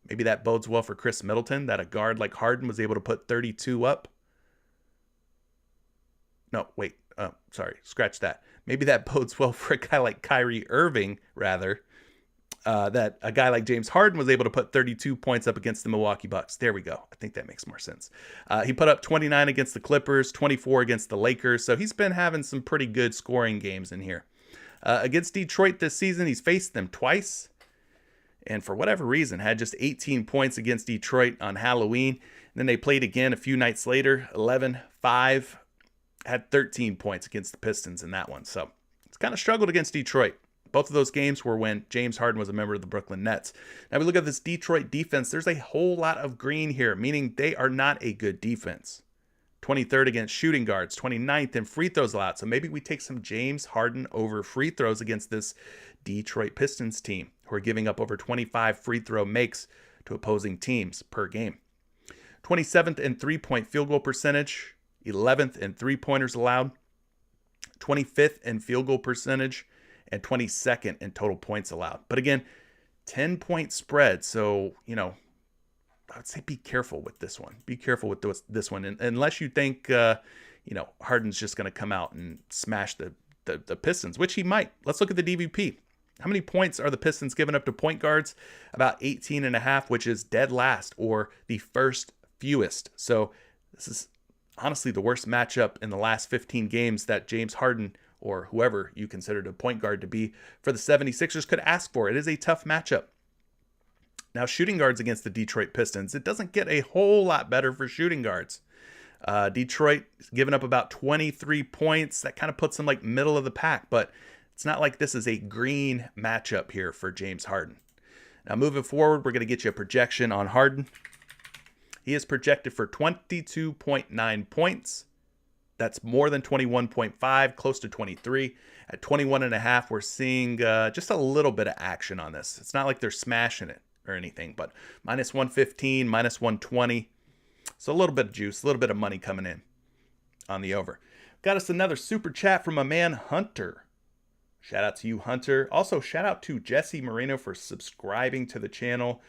Maybe that bodes well for Chris Middleton, that a guard like Harden was able to put 32 up. No, wait. Sorry. Scratch that. Maybe that bodes well for a guy like Kyrie Irving, rather. That a guy like James Harden was able to put 32 points up against the Milwaukee Bucks. There we go. I think that makes more sense. He put up 29 against the Clippers, 24 against the Lakers. So he's been having some pretty good scoring games in here. Against Detroit this season, he's faced them twice. And for whatever reason, had just 18 points against Detroit on Halloween. And then they played again a few nights later, 11-5. Had 13 points against the Pistons in that one. So it's kind of struggled against Detroit. Both of those games were when James Harden was a member of the Brooklyn Nets. Now we look at this Detroit defense. There's a whole lot of green here, meaning they are not a good defense. 23rd against shooting guards, 29th in free throws allowed. So maybe we take some James Harden over free throws against this Detroit Pistons team, who are giving up over 25 free throw makes to opposing teams per game. 27th in three-point field goal percentage, 11th in three-pointers allowed, 25th in field goal percentage, and 22nd in total points allowed. But again, 10-point spread. So, I would say be careful with this one. Be careful with this one. And unless you think, Harden's just going to come out and smash the Pistons, which he might. Let's look at the DVP. How many points are the Pistons giving up to point guards? About 18.5, which is dead last, or the first fewest. So this is honestly the worst matchup in the last 15 games that James Harden, or whoever you considered a point guard to be, for the 76ers could ask for. It is a tough matchup. Now, shooting guards against the Detroit Pistons, it doesn't get a whole lot better for shooting guards. Detroit is giving up about 23 points. That kind of puts them like middle of the pack, but it's not like this is a green matchup here for James Harden. Now, moving forward, we're going to get you a projection on Harden. He is projected for 22.9 points. That's more than 21.5, close to 23. At 21.5, we're seeing just a little bit of action on this. It's not like they're smashing it or anything, but minus 115, minus 120. So a little bit of juice, a little bit of money coming in on the over. Got us another super chat from a man, Hunter. Shout out to you, Hunter. Also, shout out to Jesse Moreno for subscribing to the channel.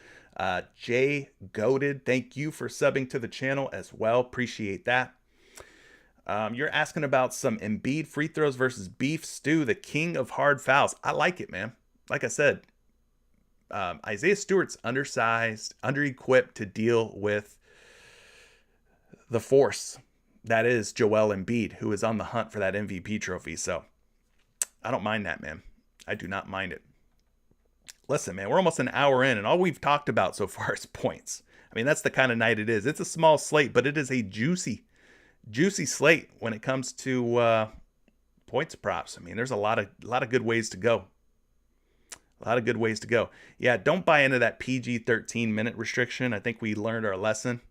Jay Goated, thank you for subbing to the channel as well. Appreciate that. You're asking about some Embiid free throws versus beef stew, the king of hard fouls. I like it, man. Like I said, Isaiah Stewart's undersized, under-equipped to deal with the force that is Joel Embiid, who is on the hunt for that MVP trophy. So I don't mind that, man. I do not mind it. Listen, man, we're almost an hour in, and all we've talked about so far is points. I mean, that's the kind of night it is. It's a small slate, but it is a juicy slate when it comes to points props. I mean, there's a lot of good ways to go. A lot of good ways to go. Yeah, don't buy into that PG 13 minute restriction. I think we learned our lesson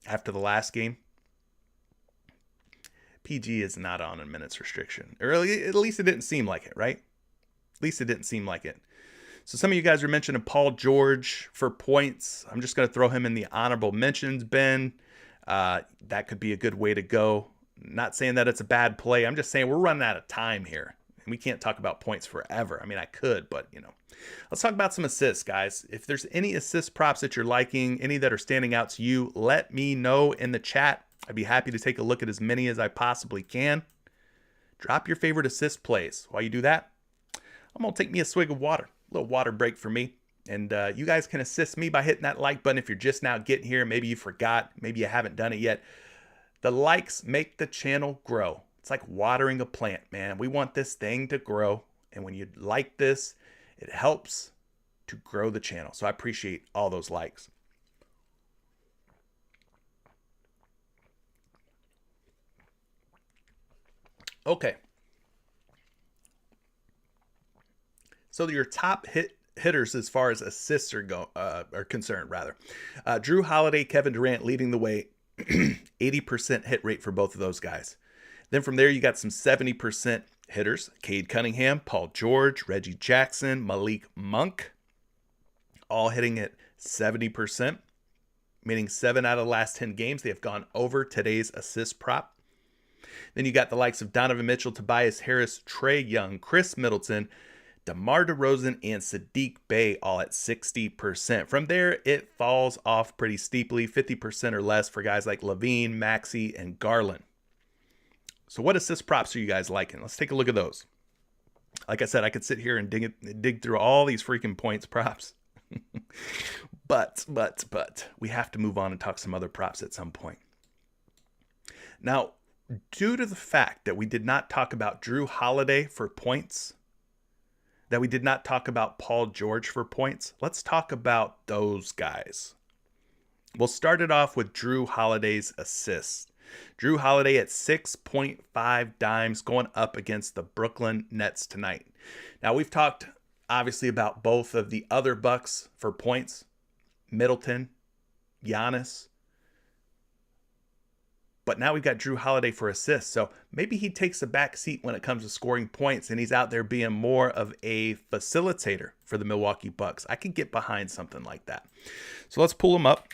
after the last game. PG is not on a minutes restriction. Or at least it didn't seem like it, right? At least it didn't seem like it. So some of you guys are mentioning Paul George for points. I'm just going to throw him in the honorable mentions bin. That could be a good way to go. Not saying that it's a bad play. I'm just saying we're running out of time here. And we can't talk about points forever. I mean, I could, but, Let's talk about some assists, guys. If there's any assist props that you're liking, any that are standing out to you, let me know in the chat. I'd be happy to take a look at as many as I possibly can. Drop your favorite assist plays. While you do that, I'm going to take me a swig of water. A little water break for me. And you guys can assist me by hitting that like button if you're just now getting here. Maybe you forgot. Maybe you haven't done it yet. The likes make the channel grow. It's like watering a plant, man. We want this thing to grow. And when you like this, it helps to grow the channel. So I appreciate all those likes. Okay. So your top hitters as far as assists are concerned, rather. Drew Holiday, Kevin Durant leading the way, 80% hit rate for both of those guys. Then from there, you got some 70% hitters. Cade Cunningham, Paul George, Reggie Jackson, Malik Monk, all hitting at 70%, meaning 7 out of the last 10 games they have gone over today's assist prop. Then you got the likes of Donovan Mitchell, Tobias Harris, Trae Young, Chris Middleton, DeMar DeRozan, and Sadiq Bey all at 60%. From there, it falls off pretty steeply, 50% or less for guys like Levine, Maxey, and Garland. So what assist props are you guys liking? Let's take a look at those. Like I said, I could sit here and dig through all these freaking points props. but we have to move on and talk some other props at some point. Now, due to the fact that we did not talk about Drew Holiday for points, that we did not talk about Paul George for points, let's talk about those guys. We'll start it off with Drew Holiday's assists. Drew Holiday at 6.5 dimes going up against the Brooklyn Nets tonight. Now, we've talked obviously about both of the other Bucks for points, Middleton, Giannis. But now we've got Drew Holiday for assists. So maybe he takes a back seat when it comes to scoring points and he's out there being more of a facilitator for the Milwaukee Bucks. I could get behind something like that. So let's pull him up.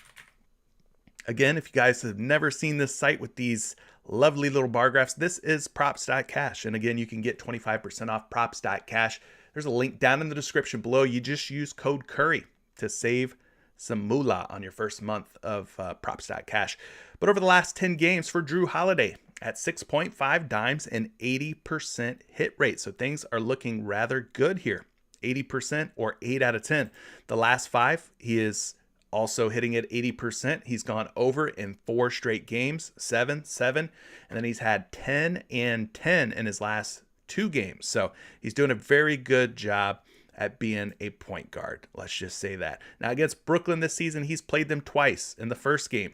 Again, if you guys have never seen this site with these lovely little bar graphs, this is props.cash. And again, you can get 25% off props.cash. There's a link down in the description below. You just use code Curry to save some moolah on your first month of props.cash. But over the last 10 games for Drew Holiday at 6.5 dimes and 80% hit rate. So things are looking rather good here. 80% or 8 out of 10. The last 5, he is also hitting at 80%. He's gone over in 4 straight games, 7, and then he's had 10 and 10 in his last 2 games. So he's doing a very good job at being a point guard. Let's just say that. Now against Brooklyn this season, he's played them twice. In the first game,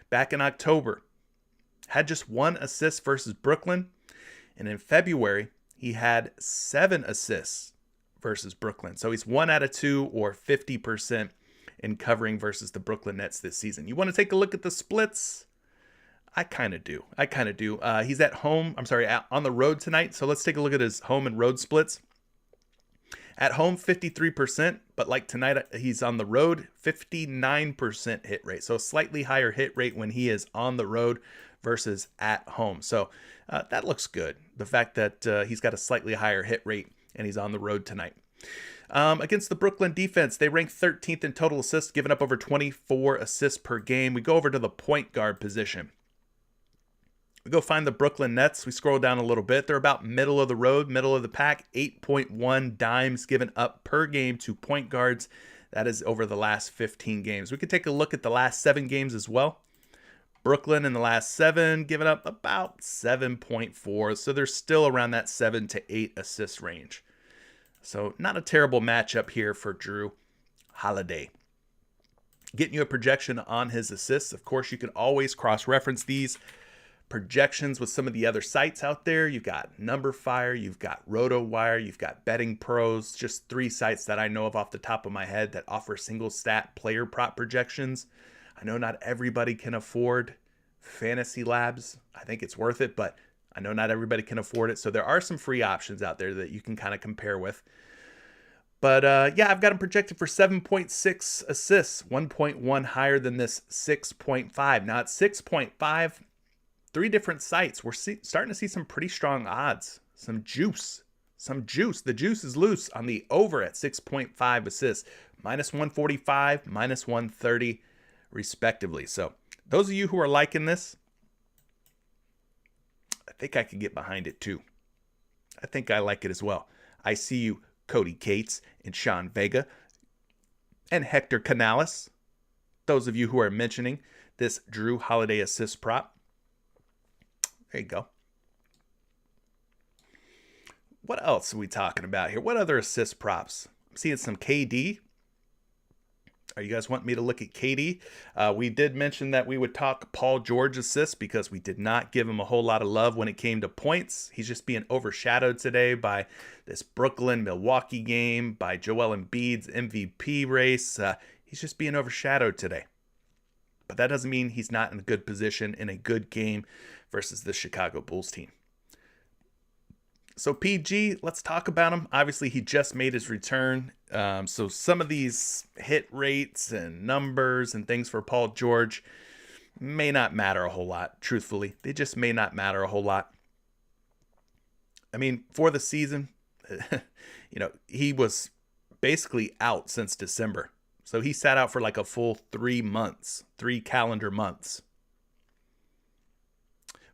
back in October, had just 1 assist versus Brooklyn. And in February, he had 7 assists versus Brooklyn. So he's 1 out of 2 or 50% in covering versus the Brooklyn Nets this season. You want to take a look at the splits? I kind of do. He's at home. On the road tonight. So let's take a look at his home and road splits. At home, 53%, but like tonight, he's on the road, 59% hit rate. So a slightly higher hit rate when he is on the road versus at home. So that looks good. The fact that he's got a slightly higher hit rate and he's on the road tonight. Against the Brooklyn defense, they rank 13th in total assists, giving up over 24 assists per game. We go over to the point guard position. We go find the Brooklyn Nets. We scroll down a little bit. They're about middle of the road, middle of the pack. 8.1 dimes given up per game to point guards. That is over the last 15 games. We could take a look at the last 7 games as well. Brooklyn in the last 7 giving up about 7.4. So they're still around that 7 to 8 assist range. So not a terrible matchup here for Drew Holiday. Getting you a projection on his assists. Of course, you can always cross-reference these projections with some of the other sites out there. You've got NumberFire, you've got RotoWire, you've got Betting Pros, just 3 sites that I know of off the top of my head that offer single stat player prop projections. I know not everybody can afford Fantasy Labs. I think it's worth it, but I know not everybody can afford it. So there are some free options out there that you can kind of compare with. But yeah, I've got him projected for 7.6 assists, 1.1 higher than this 6.5. Now at 6.5, 3 different sites, we're starting to see some pretty strong odds, some juice. The juice is loose on the over at 6.5 assists, minus 145, minus 130, respectively. So those of you who are liking this, I think I could get behind it too. I think I like it as well. I see you, Cody Cates and Sean Vega and Hector Canales. Those of you who are mentioning this Drew Holiday assist prop. There you go. What else are we talking about here? What other assist props? I'm seeing some KD. Are you guys want me to look at KD? We did mention that we would talk Paul George assists because we did not give him a whole lot of love when it came to points. He's just being overshadowed today by this Brooklyn-Milwaukee game, by Joel Embiid's MVP race. He's just being overshadowed today. But that doesn't mean he's not in a good position in a good game versus the Chicago Bulls team. So PG, let's talk about him. Obviously, he just made his return. So some of these hit rates and numbers and things for Paul George may not matter a whole lot, truthfully. They just may not matter a whole lot. I mean, for the season, he was basically out since December. So he sat out for like a full 3 months, 3 calendar months.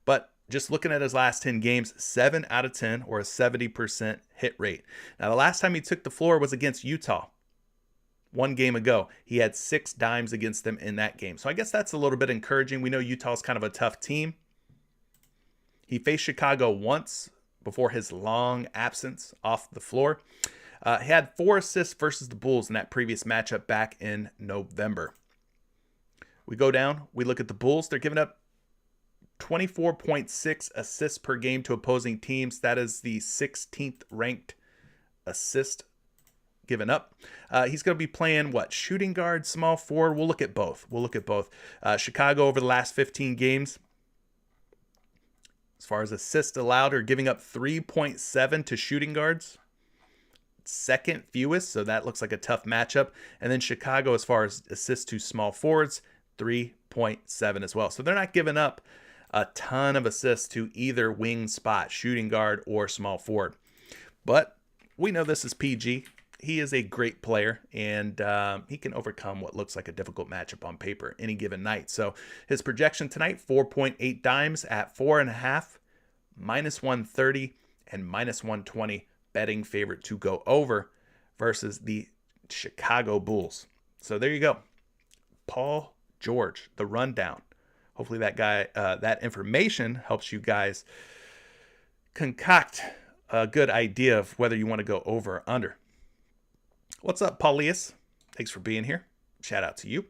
But just looking at his last 10 games, 7 out of 10 or a 70% hit rate. Now, the last time he took the floor was against Utah. 1 game ago. He had 6 dimes against them in that game. So I guess that's a little bit encouraging. We know Utah's kind of a tough team. He faced Chicago once before his long absence off the floor. He had 4 assists versus the Bulls in that previous matchup back in November. We go down, we look at the Bulls. They're giving up 24.6 assists per game to opposing teams. That is the 16th ranked assist given up. He's going to be playing shooting guard, small forward. We'll look at both. Chicago over the last 15 games, as far as assists allowed, are giving up 3.7 to shooting guards. Second fewest, so that looks like a tough matchup. And then Chicago, as far as assists to small forwards, 3.7 as well. So they're not giving up a ton of assists to either wing spot, shooting guard, or small forward. But we know this is PG. He is a great player, and he can overcome what looks like a difficult matchup on paper any given night. So his projection tonight, 4.8 dimes at 4.5, -130 and -120 betting favorite to go over versus the Chicago Bulls. So there you go. Paul George, the rundown. Hopefully that information helps you guys concoct a good idea of whether you want to go over or under. What's up, Paulius? Thanks for being here. Shout out to you.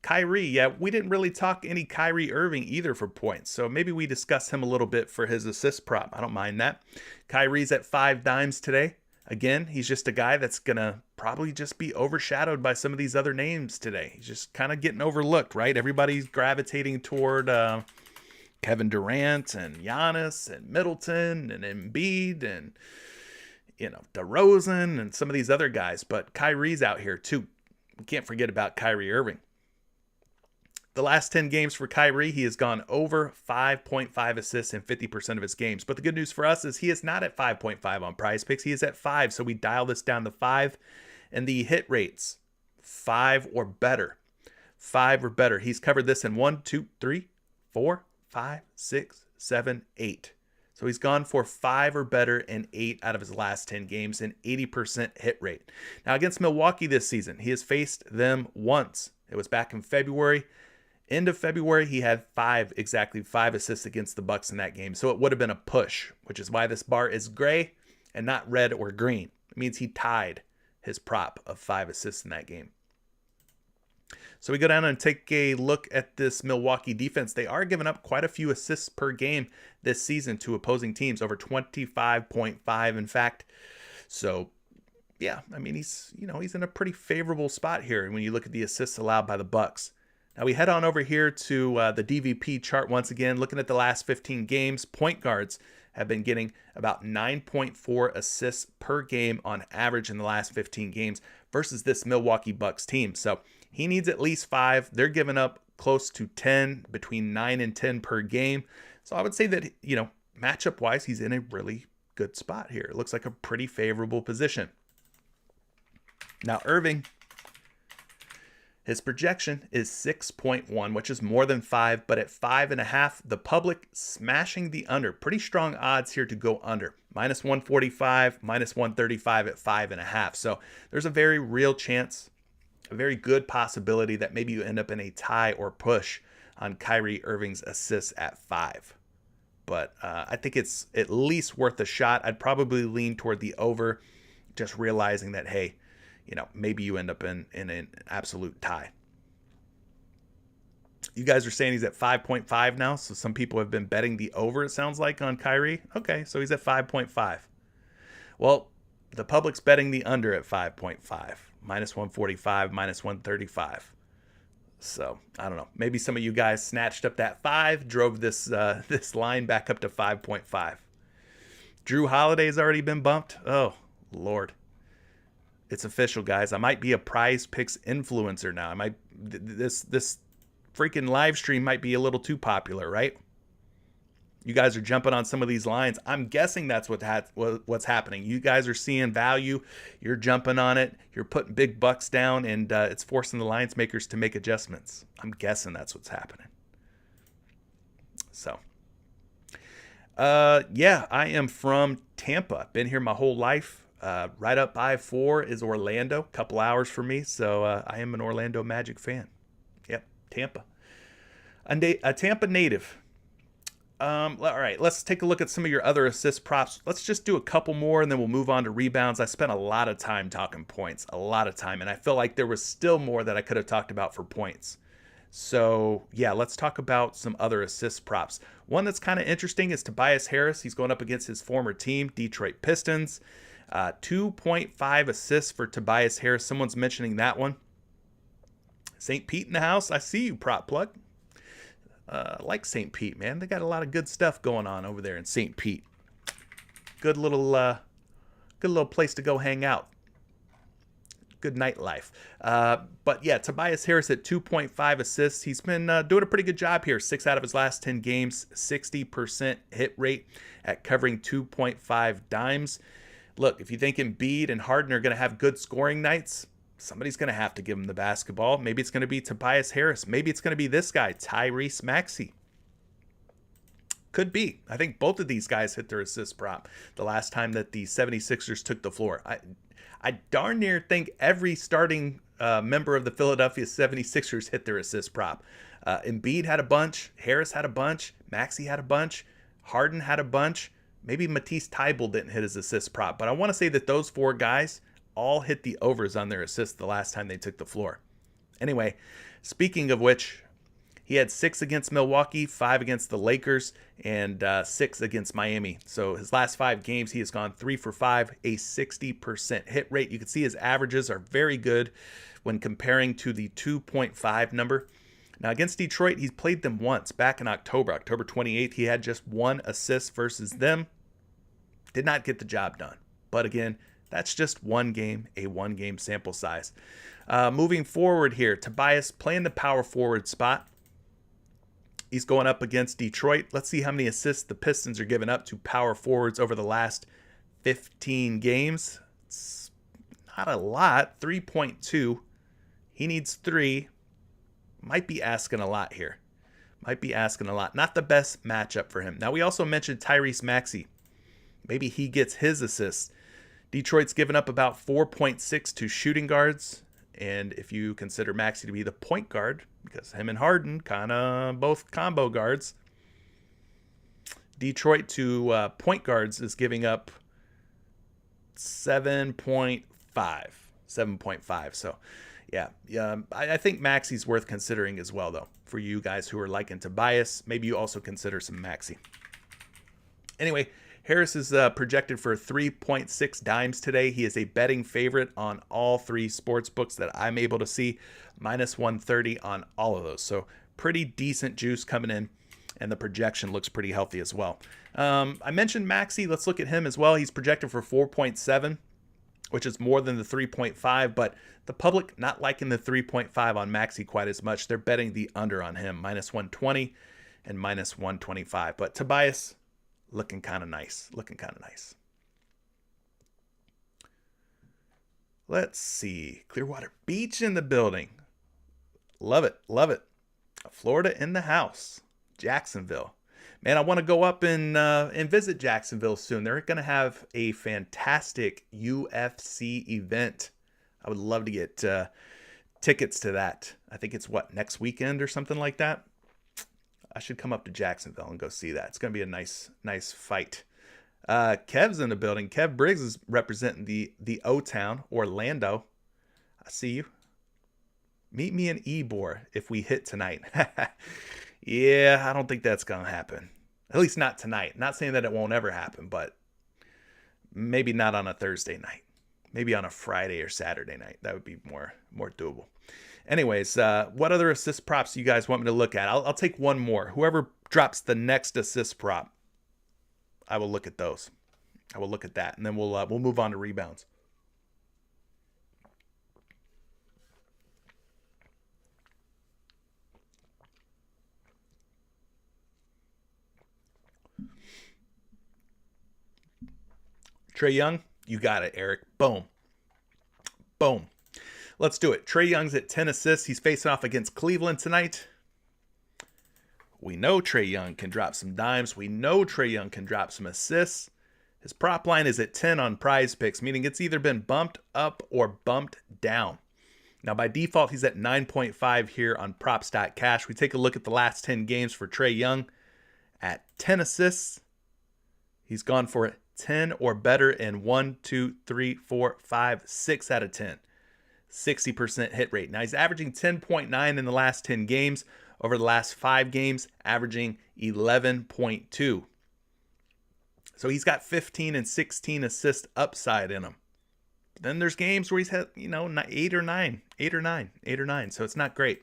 Kyrie, yeah, we didn't really talk any Kyrie Irving either for points, so maybe we discuss him a little bit for his assist prop. I don't mind that. Kyrie's at 5 dimes today. Again, he's just a guy that's going to probably just be overshadowed by some of these other names today. He's just kind of getting overlooked, right? Everybody's gravitating toward Kevin Durant and Giannis and Middleton and Embiid and, DeRozan and some of these other guys. But Kyrie's out here too. We can't forget about Kyrie Irving. The last 10 games for Kyrie, he has gone over 5.5 assists in 50% of his games. But the good news for us is he is not at 5.5 on PrizePicks. He is at 5, so we dial this down to 5. And the hit rates, 5 or better. 5 or better. He's covered this in 1, 2, 3, 4, 5, 6, 7, 8. So he's gone for 5 or better in 8 out of his last 10 games, an 80% hit rate. Now against Milwaukee this season, he has faced them once. It was back in February. End of February, he had exactly 5 assists against the Bucks in that game. So it would have been a push, which is why this bar is gray and not red or green. It means he tied his prop of 5 assists in that game. So we go down and take a look at this Milwaukee defense. They are giving up quite a few assists per game this season to opposing teams, over 25.5 in fact. So yeah, I mean, he's in a pretty favorable spot here when you look at the assists allowed by the Bucks. Now we head on over here to the DVP chart once again. Looking at the last 15 games, point guards have been getting about 9.4 assists per game on average in the last 15 games versus this Milwaukee Bucks team. So he needs at least 5. They're giving up close to 10, between 9 and 10 per game. So I would say that, matchup-wise, he's in a really good spot here. It looks like a pretty favorable position. Now Irving, his projection is 6.1, which is more than 5, but at 5.5, the public smashing the under. Pretty strong odds here to go under. -145, -135 at 5.5. So there's a very real chance, a very good possibility that maybe you end up in a tie or push on Kyrie Irving's assists at 5. but I think it's at least worth a shot. I'd probably lean toward the over, just realizing that, hey, maybe you end up in an absolute tie. You guys are saying he's at 5.5 now, so some people have been betting the over, it sounds like, on Kyrie. Okay, so he's at 5.5. Well, the public's betting the under at 5.5, minus 145, minus 135. So I don't know. Maybe some of you guys snatched up that 5, drove this this line back up to 5.5. Drew Holiday's already been bumped. Oh Lord, it's official, guys. I might be a PrizePicks influencer now. I might this freaking live stream might be a little too popular, right? You guys are jumping on some of these lines. I'm guessing that's what's happening. You guys are seeing value. You're jumping on it. You're putting big bucks down, and it's forcing the lines makers to make adjustments. I'm guessing that's what's happening. So, yeah, I am from Tampa. Been here my whole life. Right up I-4 is Orlando. A couple hours for me, so I am an Orlando Magic fan. Yep, Tampa. A Tampa native. All right, let's take a look at some of your other assist props. Let's just do a couple more, and then we'll move on to rebounds. I spent a lot of time talking points, and I feel like there was still more that I could have talked about for points. So, yeah, let's talk about some other assist props. One that's kind of interesting is Tobias Harris. He's going up against his former team, Detroit Pistons. 2.5 assists for Tobias Harris. Someone's mentioning that one. St. Pete in the house. I see you, prop plug. Like St. Pete, man. They got a lot of good stuff going on over there in St. Pete. Good little place to go hang out. Good nightlife. But yeah, Tobias Harris at 2.5 assists. He's been doing a pretty good job here. 6 out of his last 10 games, 60% hit rate at covering 2.5 dimes. Look, if you think Embiid and Harden are going to have good scoring nights, somebody's going to have to give him the basketball. Maybe it's going to be Tobias Harris. Maybe it's going to be this guy, Tyrese Maxey. Could be. I think both of these guys hit their assist prop the last time that the 76ers took the floor. I darn near think every starting member of the Philadelphia 76ers hit their assist prop. Embiid had a bunch. Harris had a bunch. Maxey had a bunch. Harden had a bunch. Maybe Matisse Thybulle didn't hit his assist prop. But I want to say that those 4 guys all hit the overs on their assists the last time they took the floor. Anyway, speaking of which, he had 6 against Milwaukee, 5 against the Lakers, and 6 against Miami. So his last 5 games, he has gone 3 for 5, a 60% hit rate. You can see his averages are very good when comparing to the 2.5 number. Now against Detroit, he's played them once back in October 28th. He had just 1 assist versus them. Did not get the job done. But again, that's just one game, a 1-game sample size. Moving forward here, Tobias playing the power forward spot. He's going up against Detroit. Let's see how many assists the Pistons are giving up to power forwards over the last 15 games. It's not a lot, 3.2. He needs 3. Might be asking a lot here. Might be asking a lot. Not the best matchup for him. Now, we also mentioned Tyrese Maxey. Maybe he gets his assists. Detroit's given up about 4.6 to shooting guards. And if you consider Maxey to be the point guard, because him and Harden kind of both combo guards, Detroit to point guards is giving up 7.5. 7.5. So, yeah, I think Maxey's worth considering as well, though, for you guys who are liking Tobias. Maybe you also consider some Maxey. Anyway, Harris is projected for 3.6 dimes today. He is a betting favorite on all 3 sports books that I'm able to see, minus 130 on all of those. So pretty decent juice coming in, and the projection looks pretty healthy as well. I mentioned Maxey. Let's look at him as well. He's projected for 4.7, which is more than the 3.5, but the public not liking the 3.5 on Maxey quite as much. They're betting the under on him, minus 120 and minus 125. But Tobias, looking kind of nice. Let's see. Clearwater Beach in the building. Love it. Florida in the house. Jacksonville. Man, I want to go up and visit Jacksonville soon. They're going to have a fantastic UFC event. I would love to get tickets to that. I think it's next weekend or something like that. I should come up to Jacksonville and go see that. It's going to be a nice fight. Kev's in the building. Kev Briggs is representing the O-Town, Orlando. I see you. Meet me in Ybor if we hit tonight. Yeah, I don't think that's going to happen. At least not tonight. Not saying that it won't ever happen, but maybe not on a Thursday night. Maybe on a Friday or Saturday night. That would be more doable. Anyways, what other assist props do you guys want me to look at? I'll take one more. Whoever drops the next assist prop, I will look at those. I will look at that, and then we'll move on to rebounds. Trae Young, you got it, Eric. Boom. Boom. Let's do it. Trae Young's at 10 assists. He's facing off against Cleveland tonight. We know Trae Young can drop some dimes. We know Trae Young can drop some assists. His prop line is at 10 on PrizePicks, meaning it's either been bumped up or bumped down. Now, by default, he's at 9.5 here on props.cash. We take a look at the last 10 games for Trae Young. At 10 assists, he's gone for 10 or better in 1, 2, 3, 4, 5, 6 out of 10. 60% hit rate. Now, he's averaging 10.9 in the last 10 games. Over the last 5 games, averaging 11.2. So he's got 15 and 16 assist upside in him. Then there's games where he's had, 8 or 9. So it's not great.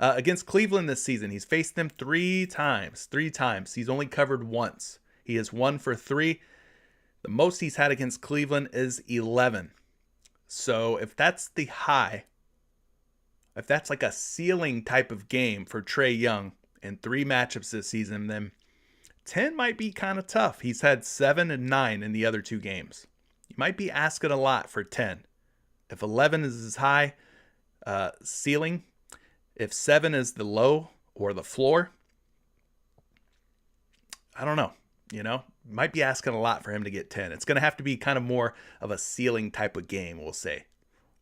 Against Cleveland this season, he's faced them 3 times. He's only covered once. He is 1 for 3. The most he's had against Cleveland is 11. So if that's the high, if that's like a ceiling type of game for Trae Young in 3 matchups this season, then 10 might be kind of tough. He's had 7 and 9 in the other 2 games. You might be asking a lot for 10. If 11 is his high ceiling, if 7 is the low or the floor, I don't know. Might be asking a lot for him to get 10. It's going to have to be kind of more of a ceiling type of game, we'll say,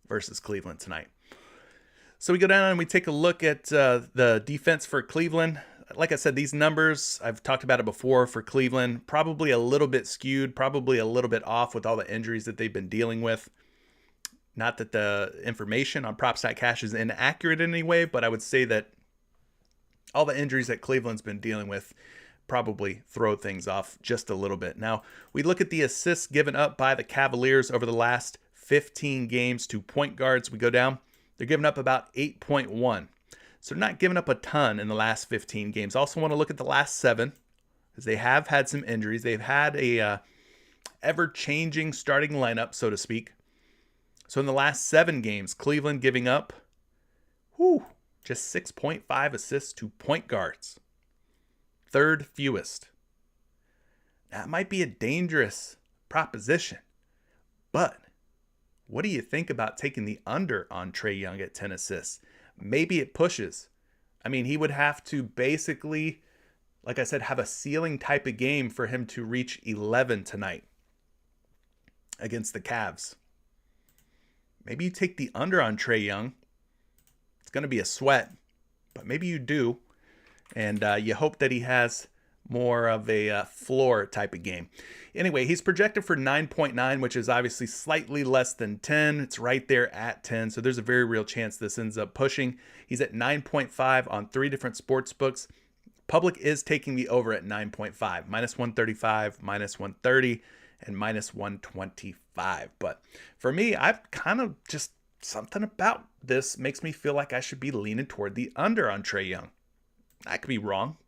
versus Cleveland tonight. So we go down and we take a look at the defense for Cleveland. Like I said, these numbers, I've talked about it before for Cleveland, probably a little bit skewed, probably a little bit off with all the injuries that they've been dealing with. Not that the information on props.cash is inaccurate in any way, but I would say that all the injuries that Cleveland's been dealing with probably throw things off just a little bit. Now, we look at the assists given up by the Cavaliers over the last 15 games to point guards. We go down. They're giving up about 8.1. So they're not giving up a ton in the last 15 games. Also want to look at the last 7 because they have had some injuries. They've had a ever-changing starting lineup, so to speak. So in the last 7 games, Cleveland giving up just 6.5 assists to point guards. 3rd fewest. That might be a dangerous proposition. But what do you think about taking the under on Trae Young at 10 assists? Maybe it pushes. I mean, he would have to basically, like I said, have a ceiling type of game for him to reach 11 tonight against the Cavs. Maybe you take the under on Trae Young. It's going to be a sweat, but maybe you do. And you hope that he has more of a floor type of game. Anyway, he's projected for 9.9, which is obviously slightly less than 10. It's right there at 10, so there's a very real chance this ends up pushing. He's at 9.5 on 3 different sports books. Public is taking the over at 9.5, minus 135, minus 130, and minus 125. But for me, I've kind of just something about this makes me feel like I should be leaning toward the under on Trae Young. I could be wrong,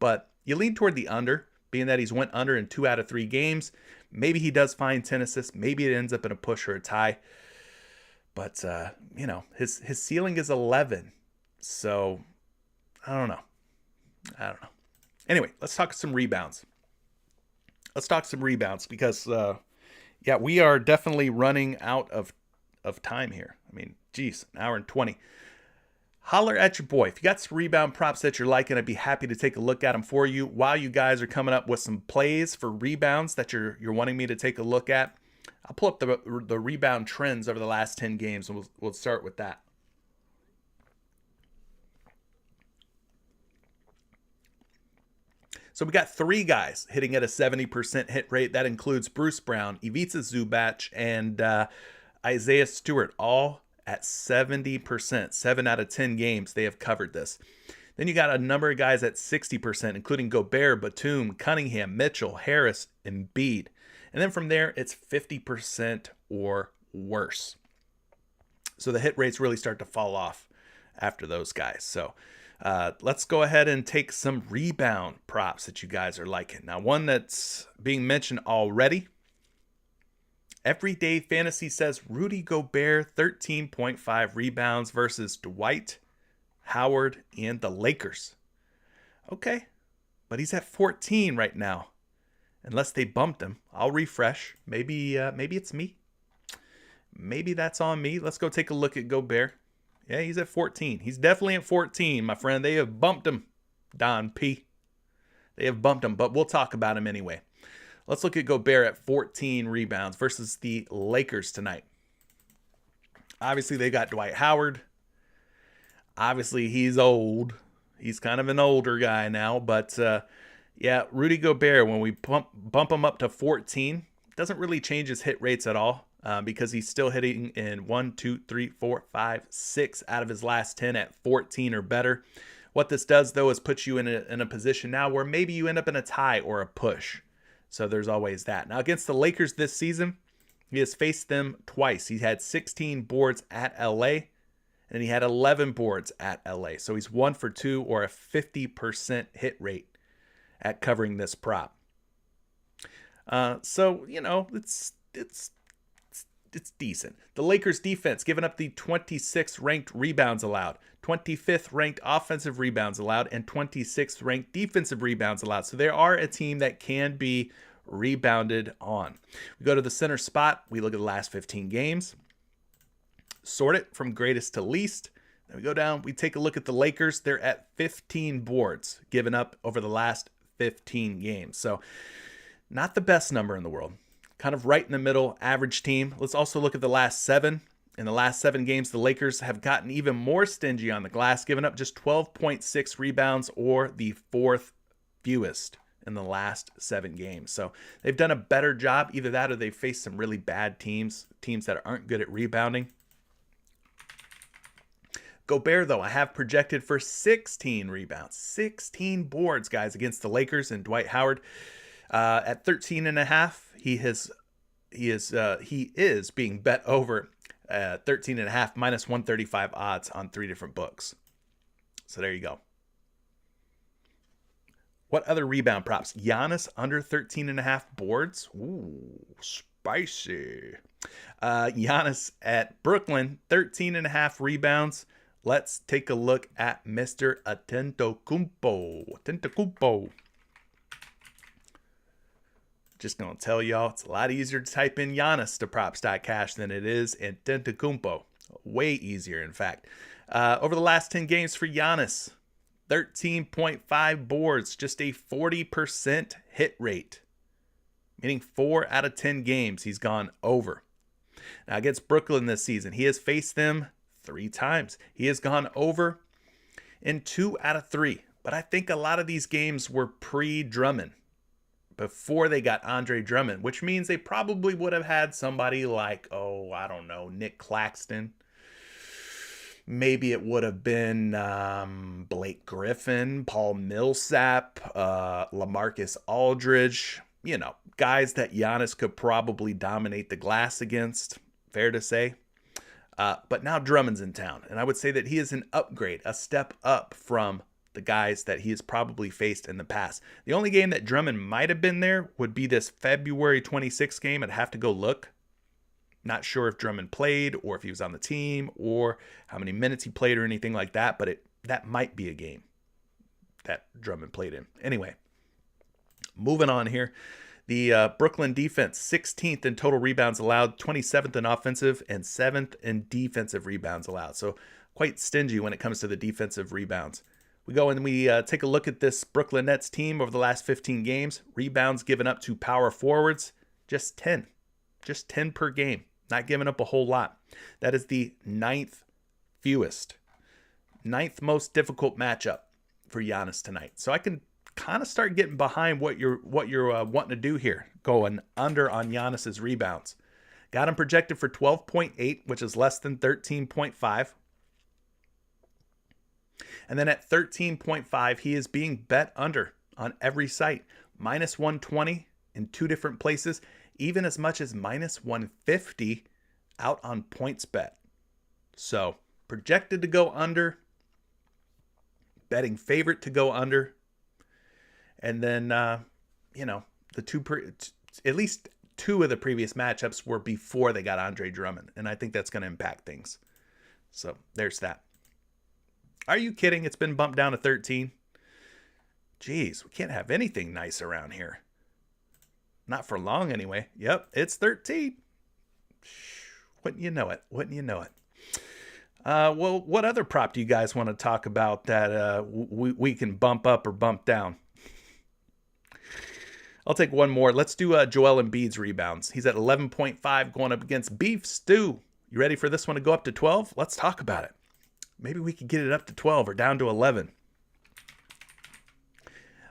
but you lean toward the under, being that he's went under in 2 out of 3 games. Maybe he does find 10 assists. Maybe it ends up in a push or a tie. But, his ceiling is 11. So, I don't know. Anyway, let's talk some rebounds. Because, we are definitely running out of time here. I mean, geez, an hour and 20. Holler at your boy. If you got some rebound props that you're liking, I'd be happy to take a look at them for you. While you guys are coming up with some plays for rebounds that you're wanting me to take a look at, I'll pull up the rebound trends over the last 10 games, and we'll start with that. So we got 3 guys hitting at a 70% hit rate. That includes Bruce Brown, Ivica Zubac, and Isaiah Stewart, all at 70%. 7 out of 10 games they have covered this. Then you got a number of guys at 60%, including Gobert, Batum, Cunningham, Mitchell, Harris, and Embiid. And then from there, it's 50% or worse. So the hit rates really start to fall off after those guys. So let's go ahead and take some rebound props that you guys are liking. Now, one that's being mentioned already. Everyday Fantasy says Rudy Gobert, 13.5 rebounds versus Dwight Howard and the Lakers. Okay, but he's at 14 right now. Unless they bumped him. I'll refresh. Maybe it's me. Maybe that's on me. Let's go take a look at Gobert. Yeah, he's at 14. He's definitely at 14, my friend. They have bumped him, Don P. They have bumped him, but we'll talk about him anyway. Let's look at Gobert at 14 rebounds versus the Lakers tonight. Obviously, they got Dwight Howard. Obviously, he's old. He's kind of an older guy now. But, yeah, Rudy Gobert, when we bump him up to 14, doesn't really change his hit rates at all because he's still hitting in 1, 2, 3, 4, 5, 6 out of his last 10 at 14 or better. What this does, though, is put you in a position now where maybe you end up in a tie or a push. So there's always that. Now, against the Lakers this season, he has faced them twice. He had 16 boards at LA. And he had 11 boards at LA. So he's 1 for 2 or a 50% hit rate at covering this prop. So, you know, it's decent. The Lakers defense giving up the 26th ranked rebounds allowed, 25th ranked offensive rebounds allowed, and 26th ranked defensive rebounds allowed. So they are a team that can be rebounded on. We go to the center spot. We look at the last 15 games. Sort it from greatest to least. Then we go down. We take a look at the Lakers. They're at 15 boards given up over the last 15 games. So not the best number in the world. Kind of right in the middle, average team. Let's also look at the last 7. In the last 7 games, the Lakers have gotten even more stingy on the glass, giving up just 12.6 rebounds, or the 4th fewest in the last 7 games. So they've done a better job. Either that or they've faced some really bad teams that aren't good at rebounding. Gobert, though, I have projected for 16 rebounds, 16 boards, guys, against the Lakers and Dwight Howard. At 13.5, he is being bet over 13.5 minus 135 odds on 3 different books. So there you go. What other rebound props? Giannis under 13.5 boards. Ooh, spicy. Giannis at Brooklyn, 13.5 rebounds. Let's take a look at Mr. Antetokounmpo. Just going to tell y'all, it's a lot easier to type in Giannis to props.cash than it is Antetokounmpo. Way easier, in fact. Over the last 10 games for Giannis, 13.5 boards, just a 40% hit rate. Meaning 4 out of 10 games he's gone over. Now, against Brooklyn this season, he has faced them 3 times. He has gone over in 2 out of 3. But I think a lot of these games were pre-Drummond, before they got Andre Drummond, which means they probably would have had somebody like, Nick Claxton. Maybe it would have been Blake Griffin, Paul Millsap, LaMarcus Aldridge. You know, guys that Giannis could probably dominate the glass against. Fair to say. But now Drummond's in town, and I would say that he is an upgrade, a step up from the guys that he has probably faced in the past. The only game that Drummond might have been there would be this February 26th game. I'd have to go look. Not sure if Drummond played or if he was on the team or how many minutes he played or anything like that, but that might be a game that Drummond played in. Anyway, moving on here. The Brooklyn defense, 16th in total rebounds allowed, 27th in offensive, and 7th in defensive rebounds allowed. So quite stingy when it comes to the defensive rebounds. We go and we take a look at this Brooklyn Nets team over the last 15 games. Rebounds given up to power forwards, just 10. Just 10 per game. Not giving up a whole lot. That is the 9th fewest. 9th most difficult matchup for Giannis tonight. So I can kind of start getting behind what you're wanting to do here, going under on Giannis's rebounds. Got him projected for 12.8, which is less than 13.5. And then at 13.5, he is being bet under on every site. Minus 120 in 2 different places, even as much as minus 150 out on PointsBet. So projected to go under, betting favorite to go under. And then, at least 2 of the previous matchups were before they got Andre Drummond. And I think that's going to impact things. So there's that. Are you kidding? It's been bumped down to 13. Jeez, we can't have anything nice around here. Not for long anyway. Yep, it's 13. Wouldn't you know it? Wouldn't you know it? Well, what other prop do you guys want to talk about that we can bump up or bump down? I'll take one more. Let's do Joel Embiid's rebounds. He's at 11.5 going up against Beef Stew. You ready for this one to go up to 12? Let's talk about it. Maybe we could get it up to 12 or down to 11.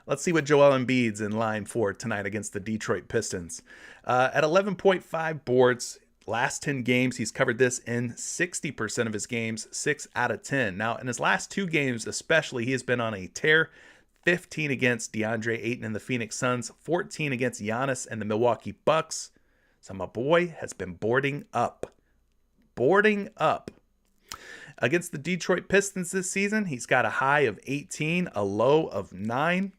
Let's see what Joel Embiid's in line for tonight against the Detroit Pistons. At 11.5 boards, last 10 games, he's covered this in 60% of his games, 6 out of 10. Now, in his last 2 games especially, he has been on a tear. 15 against DeAndre Ayton and the Phoenix Suns, 14 against Giannis and the Milwaukee Bucks. So my boy has been boarding up. Boarding up. Against the Detroit Pistons this season, he's got a high of 18, a low of 9.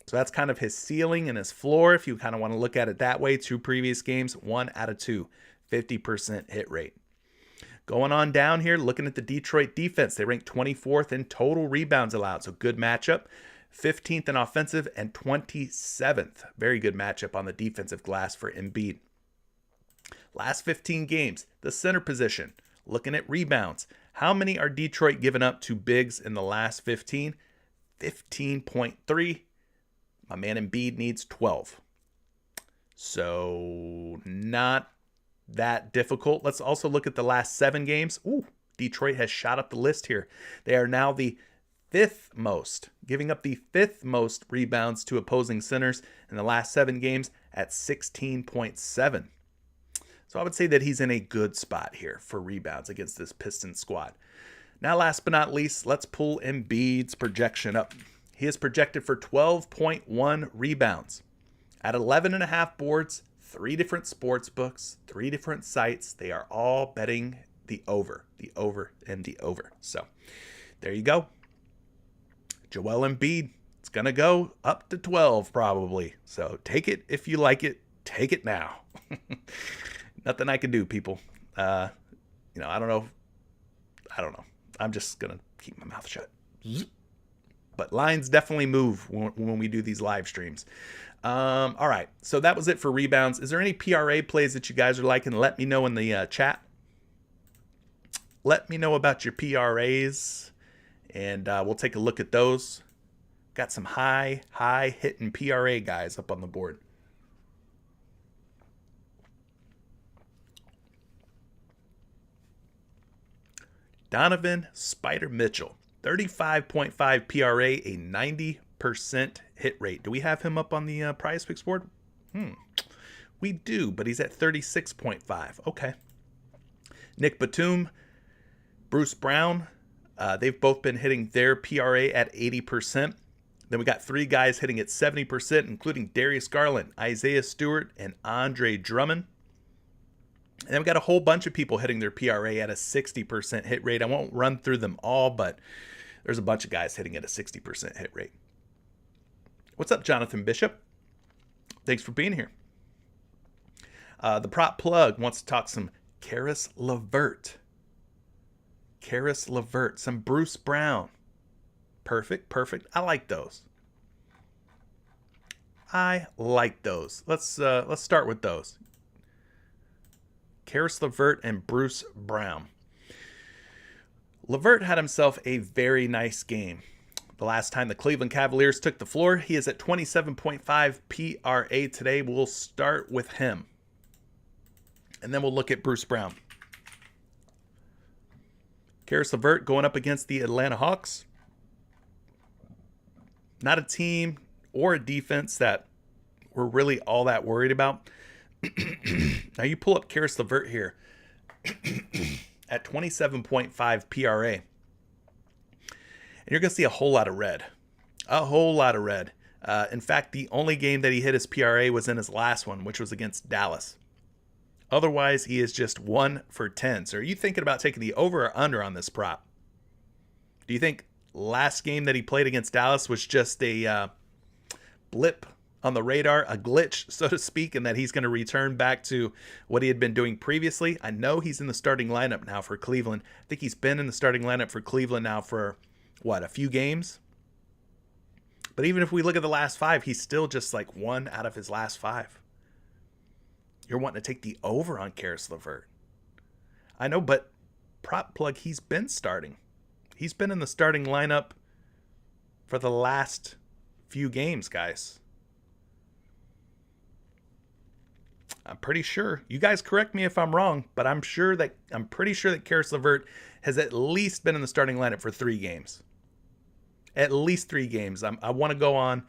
So that's kind of his ceiling and his floor, if you kind of want to look at it that way. 2 previous games, 1 out of 2, 50% hit rate. Going on down here, looking at the Detroit defense, they rank 24th in total rebounds allowed. So good matchup. 15th in offensive and 27th. Very good matchup on the defensive glass for Embiid. Last 15 games, the center position. Looking at rebounds. How many are Detroit giving up to bigs in the last 15? 15.3. My man Embiid needs 12. So not that difficult. Let's also look at the last 7 games. Ooh, Detroit has shot up the list here. They are now the 5th most, giving up the 5th most rebounds to opposing centers in the last 7 games at 16.7. So I would say that he's in a good spot here for rebounds against this Pistons squad. Now, last but not least, let's pull Embiid's projection up. He is projected for 12.1 rebounds. At 11.5 boards, 3 different sports books, 3 different sites. They are all betting the over, and the over. So there you go. Joel Embiid, it's going to go up to 12 probably. So take it if you like it. Take it now. Nothing I can do, people. I don't know. I'm just going to keep my mouth shut. But lines definitely move when we do these live streams. All right. So that was it for rebounds. Is there any PRA plays that you guys are liking? Let me know in the chat. Let me know about your PRAs. And we'll take a look at those. Got some high hitting PRA guys up on the board. Donovan Spider Mitchell, 35.5 PRA, a 90% hit rate. Do we have him up on the PrizePicks board? We do, but he's at 36.5. Okay. Nick Batum, Bruce Brown, they've both been hitting their PRA at 80%. Then we got 3 guys hitting at 70%, including Darius Garland, Isaiah Stewart, and Andre Drummond. And then we got a whole bunch of people hitting their PRA at a 60% hit rate. I won't run through them all, but there's a bunch of guys hitting at a 60% hit rate. What's up, Jonathan Bishop? Thanks for being here. The prop plug wants to talk some Karis LeVert. Some Bruce Brown. Perfect. I like those. Let's start with those. Karis LeVert and Bruce Brown. LeVert had himself a very nice game. The last time the Cleveland Cavaliers took the floor, he is at 27.5 PRA today. We'll start with him. And then we'll look at Bruce Brown. Karis LeVert going up against the Atlanta Hawks. Not a team or a defense that we're really all that worried about. Now you pull up Karis LeVert here at 27.5 PRA, and you're going to see a whole lot of red. A whole lot of red. In fact, the only game that he hit his PRA was in his last one, which was against Dallas. Otherwise, he is just 1 for 10. So are you thinking about taking the over or under on this prop? Do you think last game that he played against Dallas was just a blip on the radar, a glitch, so to speak, and that he's going to return back to what he had been doing previously? I know he's in the starting lineup now for Cleveland. I think he's been in the starting lineup for Cleveland now for, a few games? But even if we look at the last 5, he's still just like 1 out of his last 5. You're wanting to take the over on Karis LeVert. I know, but prop plug, he's been starting. He's been in the starting lineup for the last few games, guys. I'm pretty sure. You guys correct me if I'm wrong, but I'm pretty sure that Karis LeVert has at least been in the starting lineup for 3 games. At least 3 games. I want to go on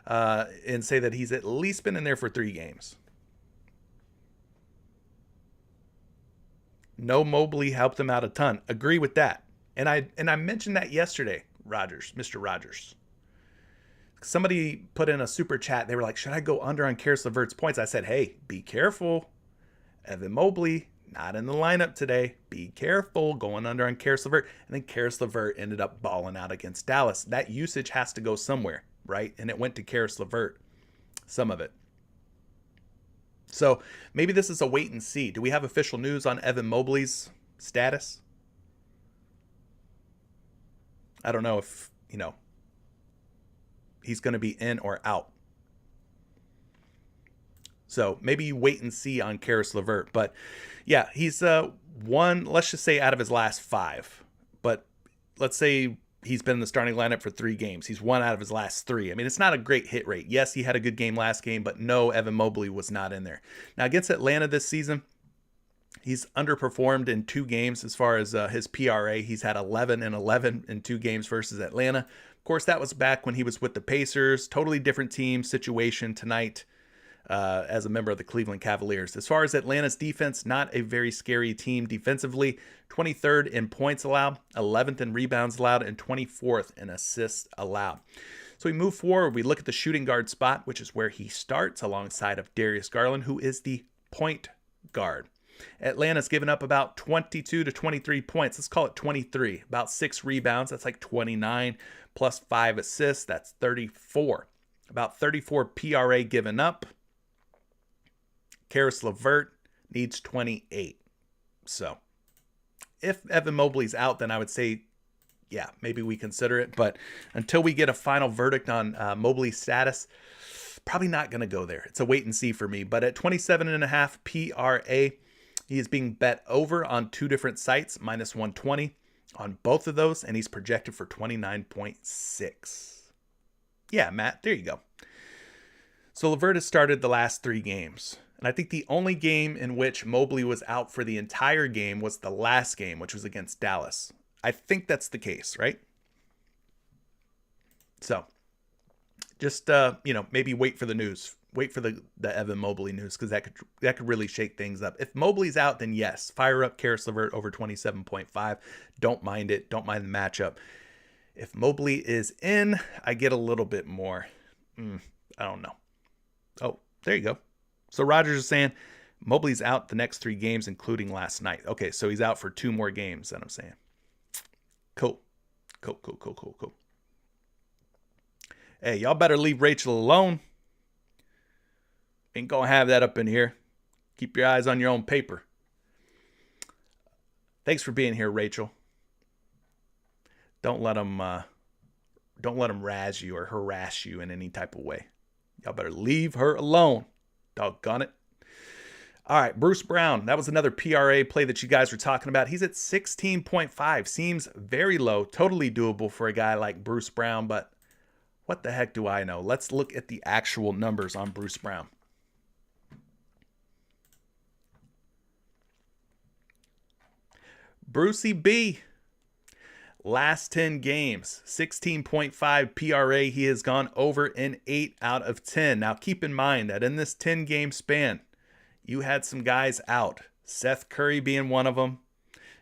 and say that he's at least been in there for 3 games. No, Mobley helped him out a ton. Agree with that. And I mentioned that yesterday, Mr. Rogers. Somebody put in a super chat. They were like, should I go under on Karis LeVert's points? I said, hey, be careful. Evan Mobley, not in the lineup today. Be careful going under on Karis LeVert. And then Karis LeVert ended up balling out against Dallas. That usage has to go somewhere, right? And it went to Karis LeVert, some of it. So maybe this is a wait and see. Do we have official news on Evan Mobley's status? I don't know if, he's going to be in or out. So maybe you wait and see on Karis LeVert. But yeah, he's 1, let's just say, out of his last 5. But let's say he's been in the starting lineup for 3 games. He's 1 out of his last 3. I mean, it's not a great hit rate. Yes, he had a good game last game, but no, Evan Mobley was not in there. Now, against Atlanta this season, he's underperformed in 2 games as far as his PRA. He's had 11 and 11 in 2 games versus Atlanta. Of course, that was back when he was with the Pacers. Totally different team situation tonight as a member of the Cleveland Cavaliers. As far as Atlanta's defense, not a very scary team defensively. 23rd in points allowed, 11th in rebounds allowed, and 24th in assists allowed. So we move forward. We look at the shooting guard spot, which is where he starts alongside of Darius Garland, who is the point guard. Atlanta's given up about 22 to 23 points. Let's call it 23. About 6 rebounds. That's like 29 plus 5 assists. That's 34. About 34 PRA given up. Karis LeVert needs 28. So if Evan Mobley's out, then I would say, yeah, maybe we consider it. But until we get a final verdict on Mobley's status, probably not going to go there. It's a wait and see for me. But at 27.5 PRA, he is being bet over on 2 different sites, minus 120 on both of those, and he's projected for 29.6. Yeah, Matt, there you go. So LeVert has started the last 3 games. And I think the only game in which Mobley was out for the entire game was the last game, which was against Dallas. I think that's the case, right? So just, maybe wait for the news. Wait for the Evan Mobley news, because that could really shake things up. If Mobley's out, then yes, fire up Karis LeVert over 27.5. Don't mind it. Don't mind the matchup. If Mobley is in, I get a little bit more. I don't know. Oh, there you go. So Rogers is saying Mobley's out the next 3 games, including last night. Okay, so he's out for 2 more games, that I'm saying. Cool. Hey, y'all better leave Rachel alone. Ain't gonna have that up in here. Keep your eyes on your own paper. Thanks for being here, Rachel. Don't let them razz you or harass you in any type of way. Y'all better leave her alone. Doggone it. All right, Bruce Brown. That was another PRA play that you guys were talking about. He's at 16.5. Seems very low. Totally doable for a guy like Bruce Brown, but what the heck do I know? Let's look at the actual numbers on Bruce Brown. Brucey B. Last 10 games, 16.5 PRA. He has gone over in 8 out of 10. Now keep in mind that in this 10-game span, you had some guys out. Seth Curry being one of them.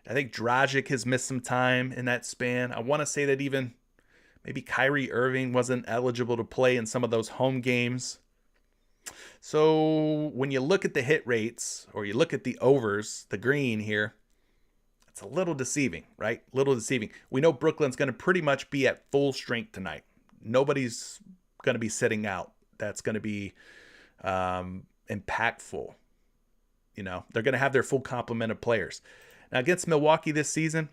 I think Dragic has missed some time in that span. I want to say that even maybe Kyrie Irving wasn't eligible to play in some of those home games. So when you look at the hit rates or you look at the overs, the green here, it's a little deceiving, right? Little deceiving. We know Brooklyn's going to pretty much be at full strength tonight. Nobody's going to be sitting out. That's going to be impactful. You know, they're going to have their full complement of players. Now, against Milwaukee this season,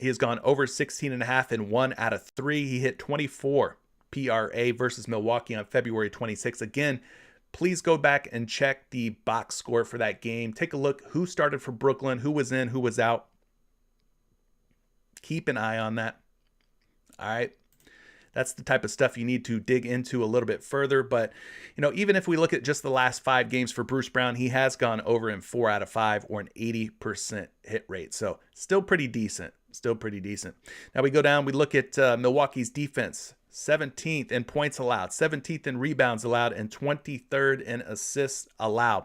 he has gone over 16.5 in 1 out of 3. He hit 24 PRA versus Milwaukee on February 26th. Again, please go back and check the box score for that game. Take a look who started for Brooklyn, who was in, who was out. Keep an eye on that. All right. That's the type of stuff you need to dig into a little bit further. But, you know, even if we look at just the last 5 games for Bruce Brown, he has gone over in 4 out of 5 or an 80% hit rate. So still pretty decent. Still pretty decent. Now we go down, we look at Milwaukee's defense. 17th in points allowed, 17th in rebounds allowed, and 23rd in assists allowed.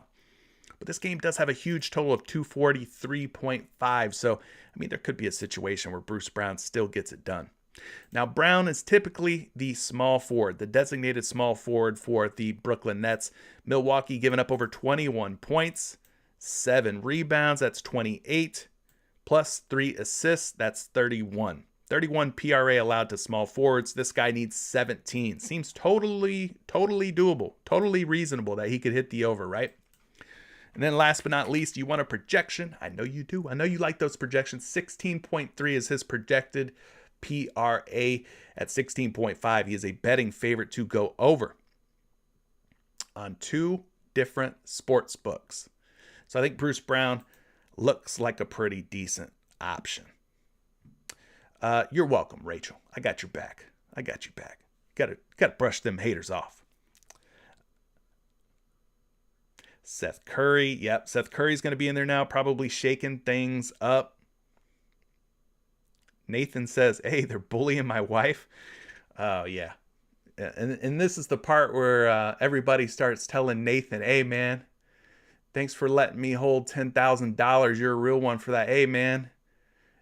But this game does have a huge total of 243.5. So, I mean, there could be a situation where Bruce Brown still gets it done. Now, Brown is typically the small forward, the designated small forward for the Brooklyn Nets. Milwaukee giving up over 21 points, 7 rebounds, that's 28, plus 3 assists, that's 31. 31 PRA allowed to small forwards. This guy needs 17. Seems totally doable, totally reasonable that he could hit the over, right? And then last but not least, you want a projection. I know you do. I know you like those projections. 16.3 is his projected PRA. At 16.5, he is a betting favorite to go over on 2 different sports books. So I think Bruce Brown looks like a pretty decent option. You're welcome, Rachel. I got your back. I got you back. Got to brush them haters off. Seth Curry. Yep, Seth Curry's going to be in there now, probably shaking things up. Nathan says, hey, they're bullying my wife. Oh, yeah. And this is the part where everybody starts telling Nathan, hey, man, thanks for letting me hold $10,000. You're a real one for that. Hey, man,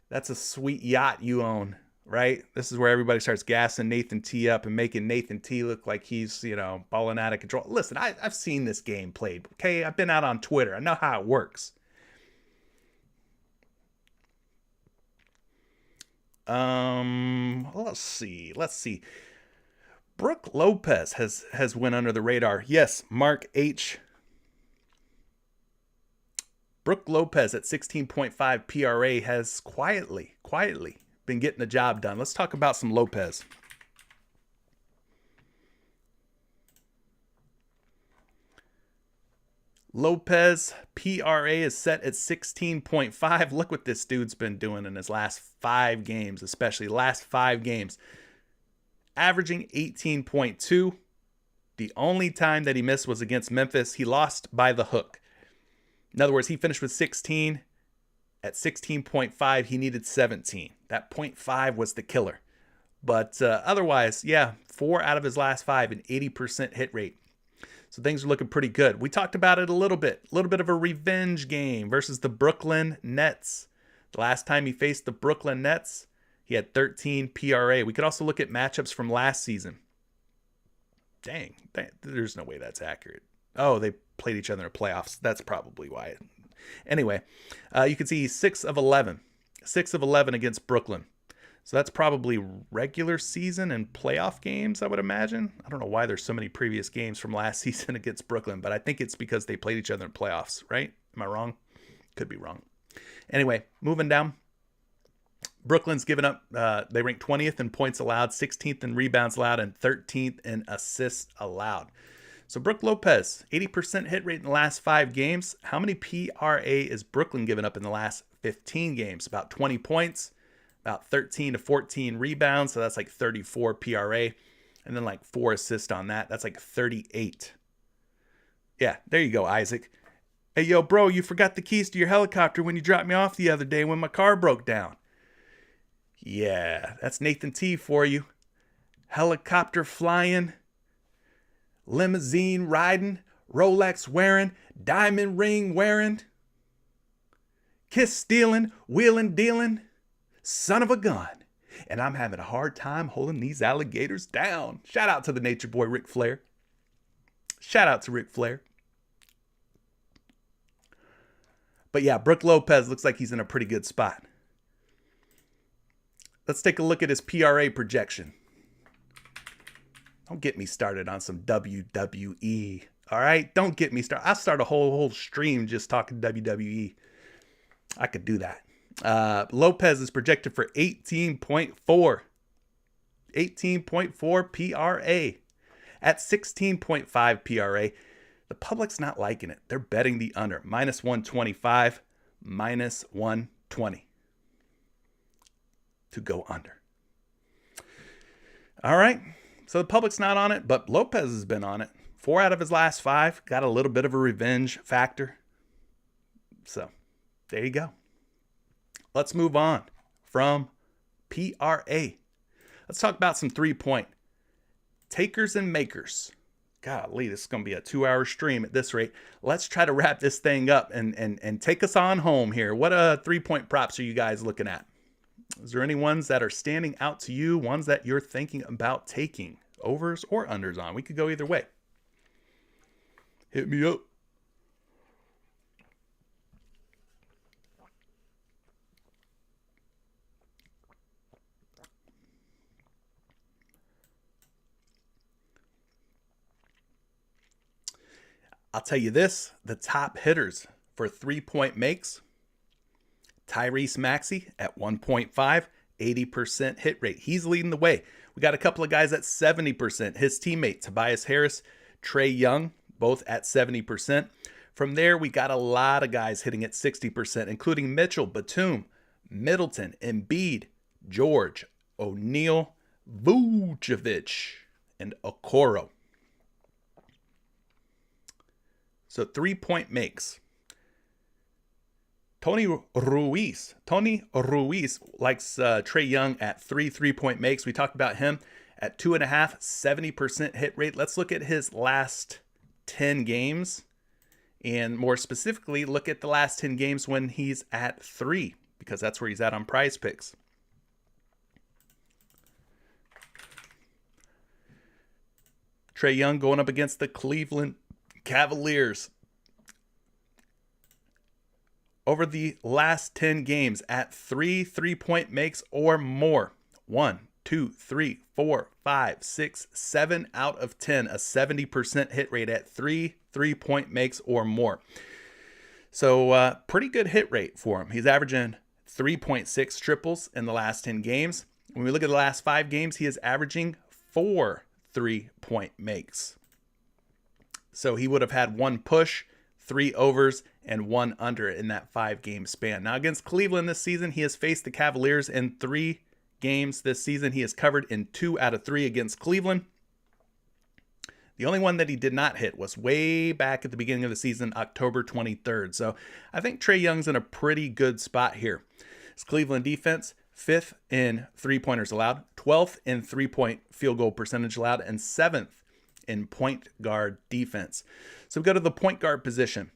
that's a sweet yacht you own, right? This is where everybody starts gassing Nathan T up and making Nathan T look like he's, you know, balling out of control. Listen, I've seen this game played, okay? I've been out on Twitter. I know how it works. Let's see. Brook Lopez has went under the radar. Yes, Mark H. Brook Lopez at 16.5 PRA has quietly been getting the job done. Let's talk about some Lopez. Lopez PRA is set at 16.5. Look what this dude's been doing in his last 5 games, especially last 5 games. Averaging 18.2. The only time that he missed was against Memphis. He lost by the hook. In other words, he finished with 16. At 16.5, he needed 17. That 0.5 was the killer. But otherwise, yeah, 4 out of his last 5, an 80% hit rate. So things are looking pretty good. We talked about it a little bit of a revenge game versus the Brooklyn Nets. The last time he faced the Brooklyn Nets, he had 13 PRA. We could also look at matchups from last season. Dang, there's no way that's accurate. Oh, they played each other in the playoffs. That's probably why. Anyway, you can see he's 6 of 11. 6 of 11 against Brooklyn. So that's probably regular season and playoff games, I would imagine. I don't know why there's so many previous games from last season against Brooklyn, but I think it's because they played each other in playoffs, right? Am I wrong? Could be wrong. Anyway, moving down. Brooklyn's given up, they ranked 20th in points allowed, 16th in rebounds allowed, and 13th in assists allowed. So Brook Lopez, 80% hit rate in the last 5 games. How many PRA is Brooklyn given up in the last 15 games? About 20 points, about 13 to 14 rebounds. So that's like 34 PRA. And then like 4 assists on that. That's like 38. Yeah, there you go, Isaac. Hey, yo, bro, you forgot the keys to your helicopter when you dropped me off the other day when my car broke down. Yeah, that's Nathan T for you. Helicopter flying, limousine riding, Rolex wearing, diamond ring wearing, kiss stealing, wheeling dealing, son of a gun. And I'm having a hard time holding these alligators down. Shout out to the nature boy Ric Flair. Shout out to Ric Flair. But yeah, Brook Lopez looks like he's in a pretty good spot. Let's take a look at his PRA projection. Don't get me started on some WWE. All right? Don't get me started. I'll start a whole stream just talking WWE. I could do that. Lopez is projected for 18.4. 18.4 PRA. At 16.5 PRA, the public's not liking it. They're betting the under. Minus 125, minus 120 to go under. All right. So the public's not on it, but Lopez has been on it. 4 out of his last 5. Got a little bit of a revenge factor. So there you go. Let's move on from PRA. Let's talk about some 3-point takers and makers. Golly, this is going to be a 2-hour stream at this rate. Let's try to wrap this thing up and take us on home here. What 3-point props are you guys looking at? Is there any ones that are standing out to you? Ones that you're thinking about taking overs or unders on? We could go either way. Hit me up. I'll tell you this, the top hitters for 3-point makes, Tyrese Maxey at 1.5, 80% hit rate. He's leading the way. We got a couple of guys at 70%. His teammate, Tobias Harris, Trae Young, both at 70%. From there, we got a lot of guys hitting at 60%, including Mitchell, Batum, Middleton, Embiid, George, O'Neal, Vucevic, and Okoro. So 3-point makes. Tony Ruiz likes Trae Young at 3-point makes. We talked about him at 2.5, 70% hit rate. Let's look at his last 10 games. And more specifically, look at the last 10 games when he's at 3, because that's where he's at on PrizePicks. Trae Young going up against the Cleveland Cavaliers. Over the last 10 games at 3-point makes or more. 1, 2, 3, 4, 5, 6, 7 out of 10. A 70% hit rate at 3-point makes or more. So pretty good hit rate for him. He's averaging 3.6 triples in the last 10 games. When we look at the last 5 games, he is averaging 4 3-point makes. So he would have had 1 push, 3 overs, and 1 under in that 5-game span. Now against Cleveland this season, he has faced the Cavaliers in 3 games this season. He has covered in 2 out of 3 against Cleveland. The only one that he did not hit was way back at the beginning of the season, October 23rd. So I think Trae Young's in a pretty good spot here. His Cleveland defense, 5th in 3-pointers allowed, 12th in 3-point field goal percentage allowed, and 7th in point guard defense. So we go to the point guard position.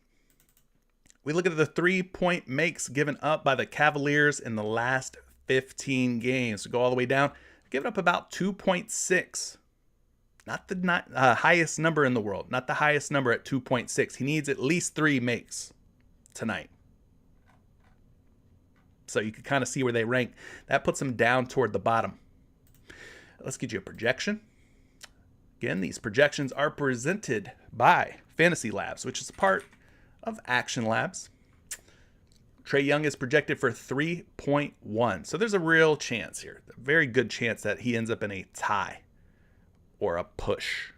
We look at the 3-point makes given up by the Cavaliers in the last 15 games. We go all the way down, given up about 2.6. Not the highest number in the world. Not the highest number at 2.6. He needs at least 3 makes tonight. So you can kind of see where they rank. That puts him down toward the bottom. Let's get you a projection. Again, these projections are presented by Fantasy Labs, which is a part of Action Labs. Trae Young is projected for 3.1. So there's a real chance here, a very good chance that he ends up in a tie or a push.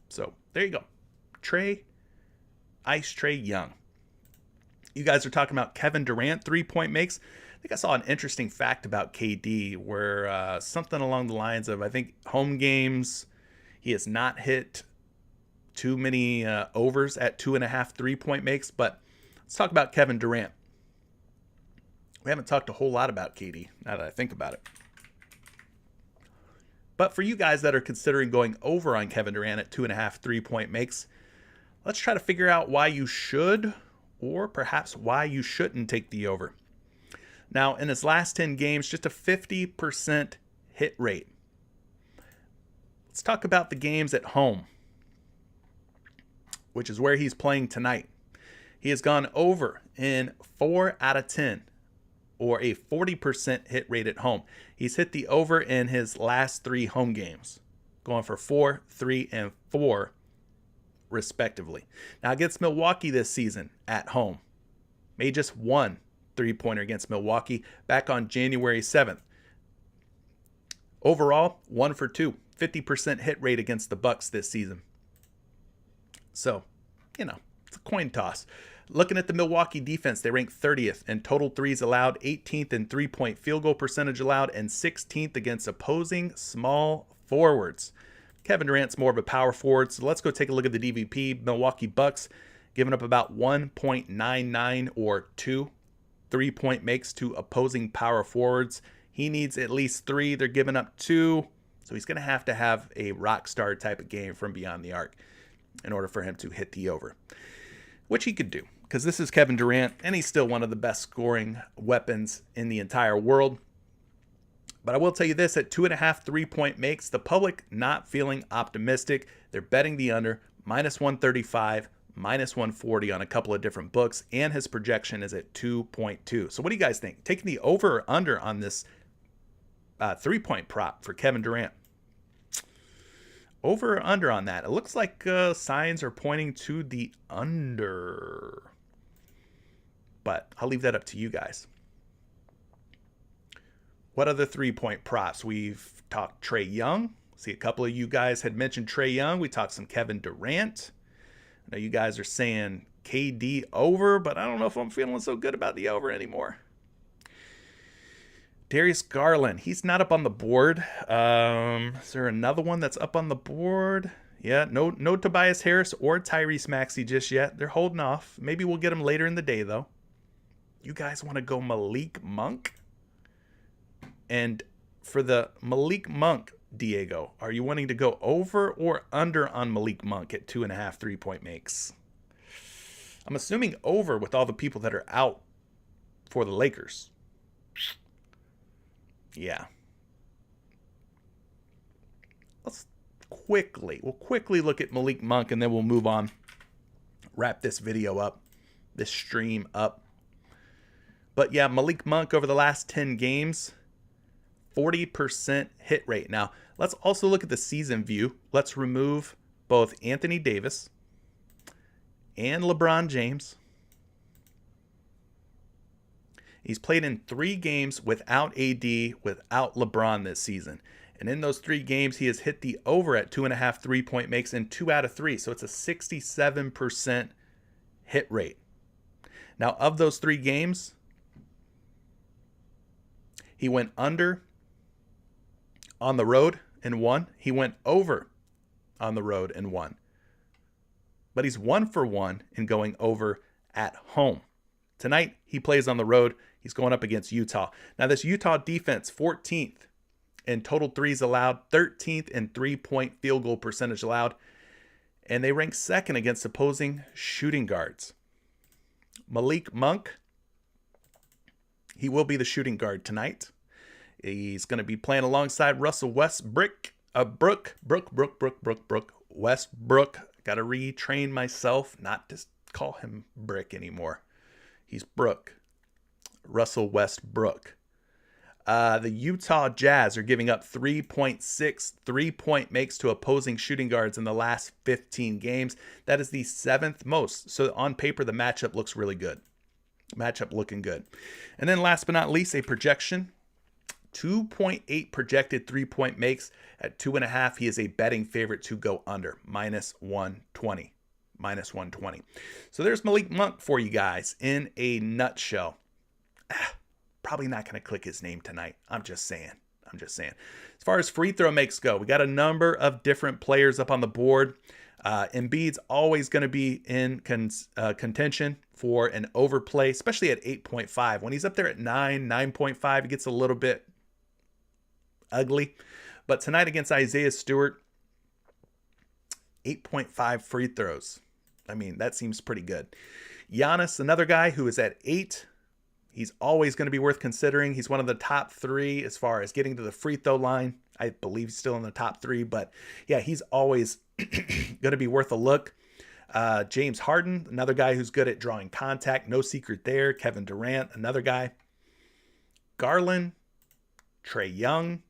So there you go. Ice Trae Young. You guys are talking about Kevin Durant 3-point makes. I think I saw an interesting fact about KD where something along the lines of, I think, home games, he has not hit too many overs at 2.5 3-point makes. But let's talk about Kevin Durant. We haven't talked a whole lot about KD, now that I think about it. But for you guys that are considering going over on Kevin Durant at 2.5 3-point makes, let's try to figure out why you should, or perhaps why you shouldn't take the over. Now, in his last 10 games, just a 50% hit rate. Let's talk about the games at home, which is where he's playing tonight. He has gone over in 4 out of 10, or a 40% hit rate at home. He's hit the over in his last 3 home games, going for 4, 3, and 4, respectively. Now, against Milwaukee this season at home, made just 1 3-pointer against Milwaukee back on January 7th. Overall, 1 for 2, 50% hit rate against the Bucks this season. So, it's a coin toss. Looking at the Milwaukee defense, they rank 30th in total threes allowed, 18th in 3-point field goal percentage allowed, and 16th against opposing small forwards. Kevin Durant's more of a power forward, so let's go take a look at the DVP. Milwaukee Bucks giving up about 1.99 or 2 3-point makes to opposing power forwards. He needs at least 3. They're giving up 2, so he's going to have a rock star type of game from beyond the arc in order for him to hit the over, which he could do, because this is Kevin Durant, and he's still one of the best scoring weapons in the entire world. But I will tell you this, at 2.5 3-point makes, the public not feeling optimistic. They're betting the under, minus 135, minus 140 on a couple of different books, and his projection is at 2.2. So what do you guys think? Taking the over or under on this 3-point prop for Kevin Durant? Over or under on that? It looks like signs are pointing to the under. But I'll leave that up to you guys. What other 3-point props? We've talked Trae Young. See, a couple of you guys had mentioned Trae Young. We talked some Kevin Durant. I know you guys are saying KD over, but I don't know if I'm feeling so good about the over anymore. Darius Garland, he's not up on the board. Is there another one that's up on the board? Yeah, no Tobias Harris or Tyrese Maxey just yet. They're holding off. Maybe we'll get them later in the day, though. You guys want to go Malik Monk? And for the Malik Monk, Diego, are you wanting to go over or under on Malik Monk at 2.5 3-point makes? I'm assuming over with all the people that are out for the Lakers. Yeah. We'll quickly look at Malik Monk, and then we'll move on. Wrap this video up, this stream up. But yeah, Malik Monk over the last 10 games, 40% hit rate. Now, let's also look at the season view. Let's remove both Anthony Davis and LeBron James. He's played in 3 games without AD, without LeBron this season. And in those 3 games, he has hit the over at 2.5 3-point makes in 2 out of 3. So it's a 67% hit rate. Now, of those 3 games, he went under on the road and won. He went over on the road and won. But he's 1 for 1 in going over at home. Tonight, he plays on the road. He's going up against Utah. Now, this Utah defense, 14th in total threes allowed, 13th in 3-point field goal percentage allowed, and they rank 2nd against opposing shooting guards. Malik Monk, he will be the shooting guard tonight. He's going to be playing alongside Russell Westbrook. Westbrook. Got to retrain myself not to call him Brick anymore. He's Brook. Russell Westbrook. The Utah Jazz are giving up 3.6 3-point makes to opposing shooting guards in the last 15 games. That is the 7th most. So on paper, the matchup looks really good. Matchup looking good. And then last but not least, a projection. 2.8 projected 3-point makes at 2.5. He is a betting favorite to go under, minus 120. Minus 120. So there's Malik Monk for you guys in a nutshell. Probably not going to click his name tonight. I'm just saying. As far as free throw makes go, we got a number of different players up on the board. Embiid's always going to be in contention for an overplay, especially at 8.5. When he's up there at 9.5, it gets a little bit ugly. But tonight against Isaiah Stewart, 8.5 free throws. I mean, that seems pretty good. Giannis, another guy who is at 8. He's always going to be worth considering. He's one of the top 3 as far as getting to the free throw line. I believe he's still in the top 3, but yeah, he's always going to be worth a look. James Harden, another guy who's good at drawing contact. No secret there. Kevin Durant, another guy. Garland, Trae Young,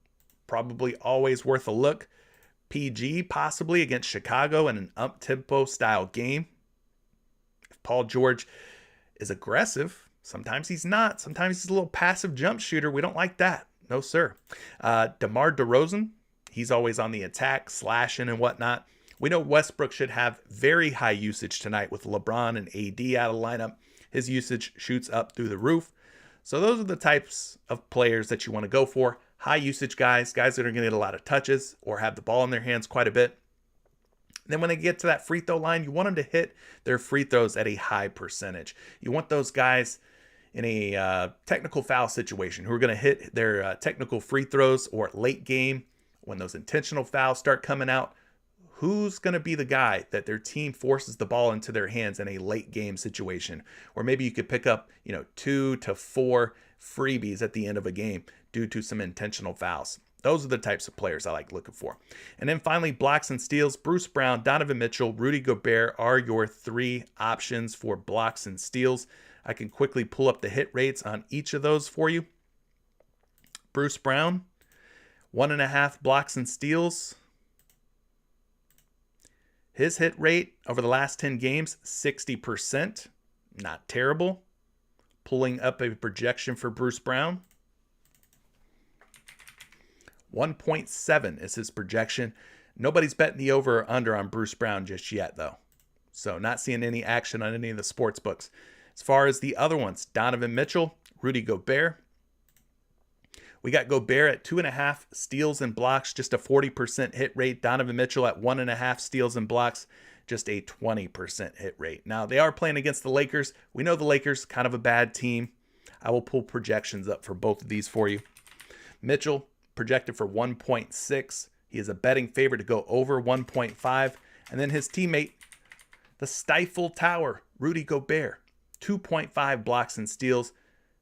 probably always worth a look. PG, possibly against Chicago in an up-tempo style game. If Paul George is aggressive, sometimes he's not. Sometimes he's a little passive jump shooter. We don't like that. No, sir. DeMar DeRozan, he's always on the attack, slashing and whatnot. We know Westbrook should have very high usage tonight with LeBron and AD out of lineup. His usage shoots up through the roof. So those are the types of players that you want to go for. High usage guys that are going to get a lot of touches or have the ball in their hands quite a bit. And then when they get to that free throw line, you want them to hit their free throws at a high percentage. You want those guys in a technical foul situation who are going to hit their technical free throws, or late game when those intentional fouls start coming out. Who's going to be the guy that their team forces the ball into their hands in a late game situation? Or maybe you could pick up, 2 to 4 freebies at the end of a game due to some intentional fouls. Those are the types of players I like looking for. And then finally, blocks and steals. Bruce Brown, Donovan Mitchell, Rudy Gobert are your 3 options for blocks and steals. I can quickly pull up the hit rates on each of those for you. Bruce Brown, 1.5 blocks and steals. His hit rate over the last 10 games, 60%. Not terrible. Pulling up a projection for Bruce Brown. 1.7 is his projection. Nobody's betting the over or under on Bruce Brown just yet, though. So not seeing any action on any of the sports books. As far as the other ones, Donovan Mitchell, Rudy Gobert. We got Gobert at 2.5 steals and blocks, just a 40% hit rate. Donovan Mitchell at 1.5 steals and blocks, just a 20% hit rate. Now, they are playing against the Lakers. We know the Lakers, kind of a bad team. I will pull projections up for both of these for you. Mitchell, projected for 1.6. He is a betting favorite to go over 1.5. And then his teammate, the Stifle Tower, Rudy Gobert, 2.5 blocks and steals.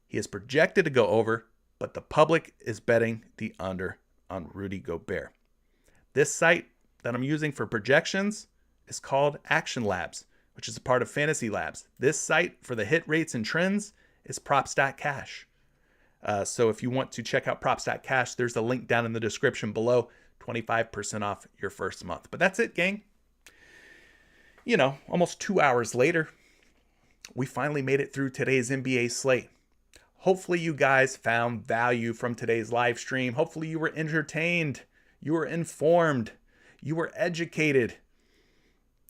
He is projected to go over, but the public is betting the under on Rudy Gobert. This site that I'm using for projections is called Action Labs, which is a part of Fantasy Labs. This site for the hit rates and trends is props.cash. So if you want to check out props.cash, there's a link down in the description below. 25% off your first month. But that's it, gang. Almost 2 hours later, we finally made it through today's NBA slate. Hopefully you guys found value from today's live stream. Hopefully you were entertained, you were informed, you were educated.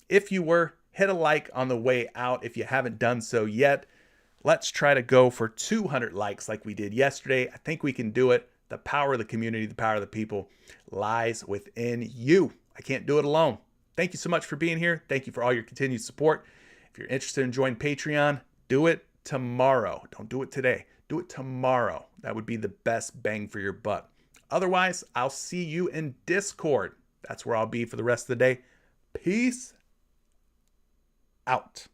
If you were, hit a like on the way out if you haven't done so yet. Let's try to go for 200 likes like we did yesterday. I think we can do it. The power of the community, the power of the people lies within you. I can't do it alone. Thank you so much for being here. Thank you for all your continued support. If you're interested in joining Patreon, do it tomorrow. Don't do it today. Do it tomorrow. That would be the best bang for your buck. Otherwise, I'll see you in Discord. That's where I'll be for the rest of the day. Peace out.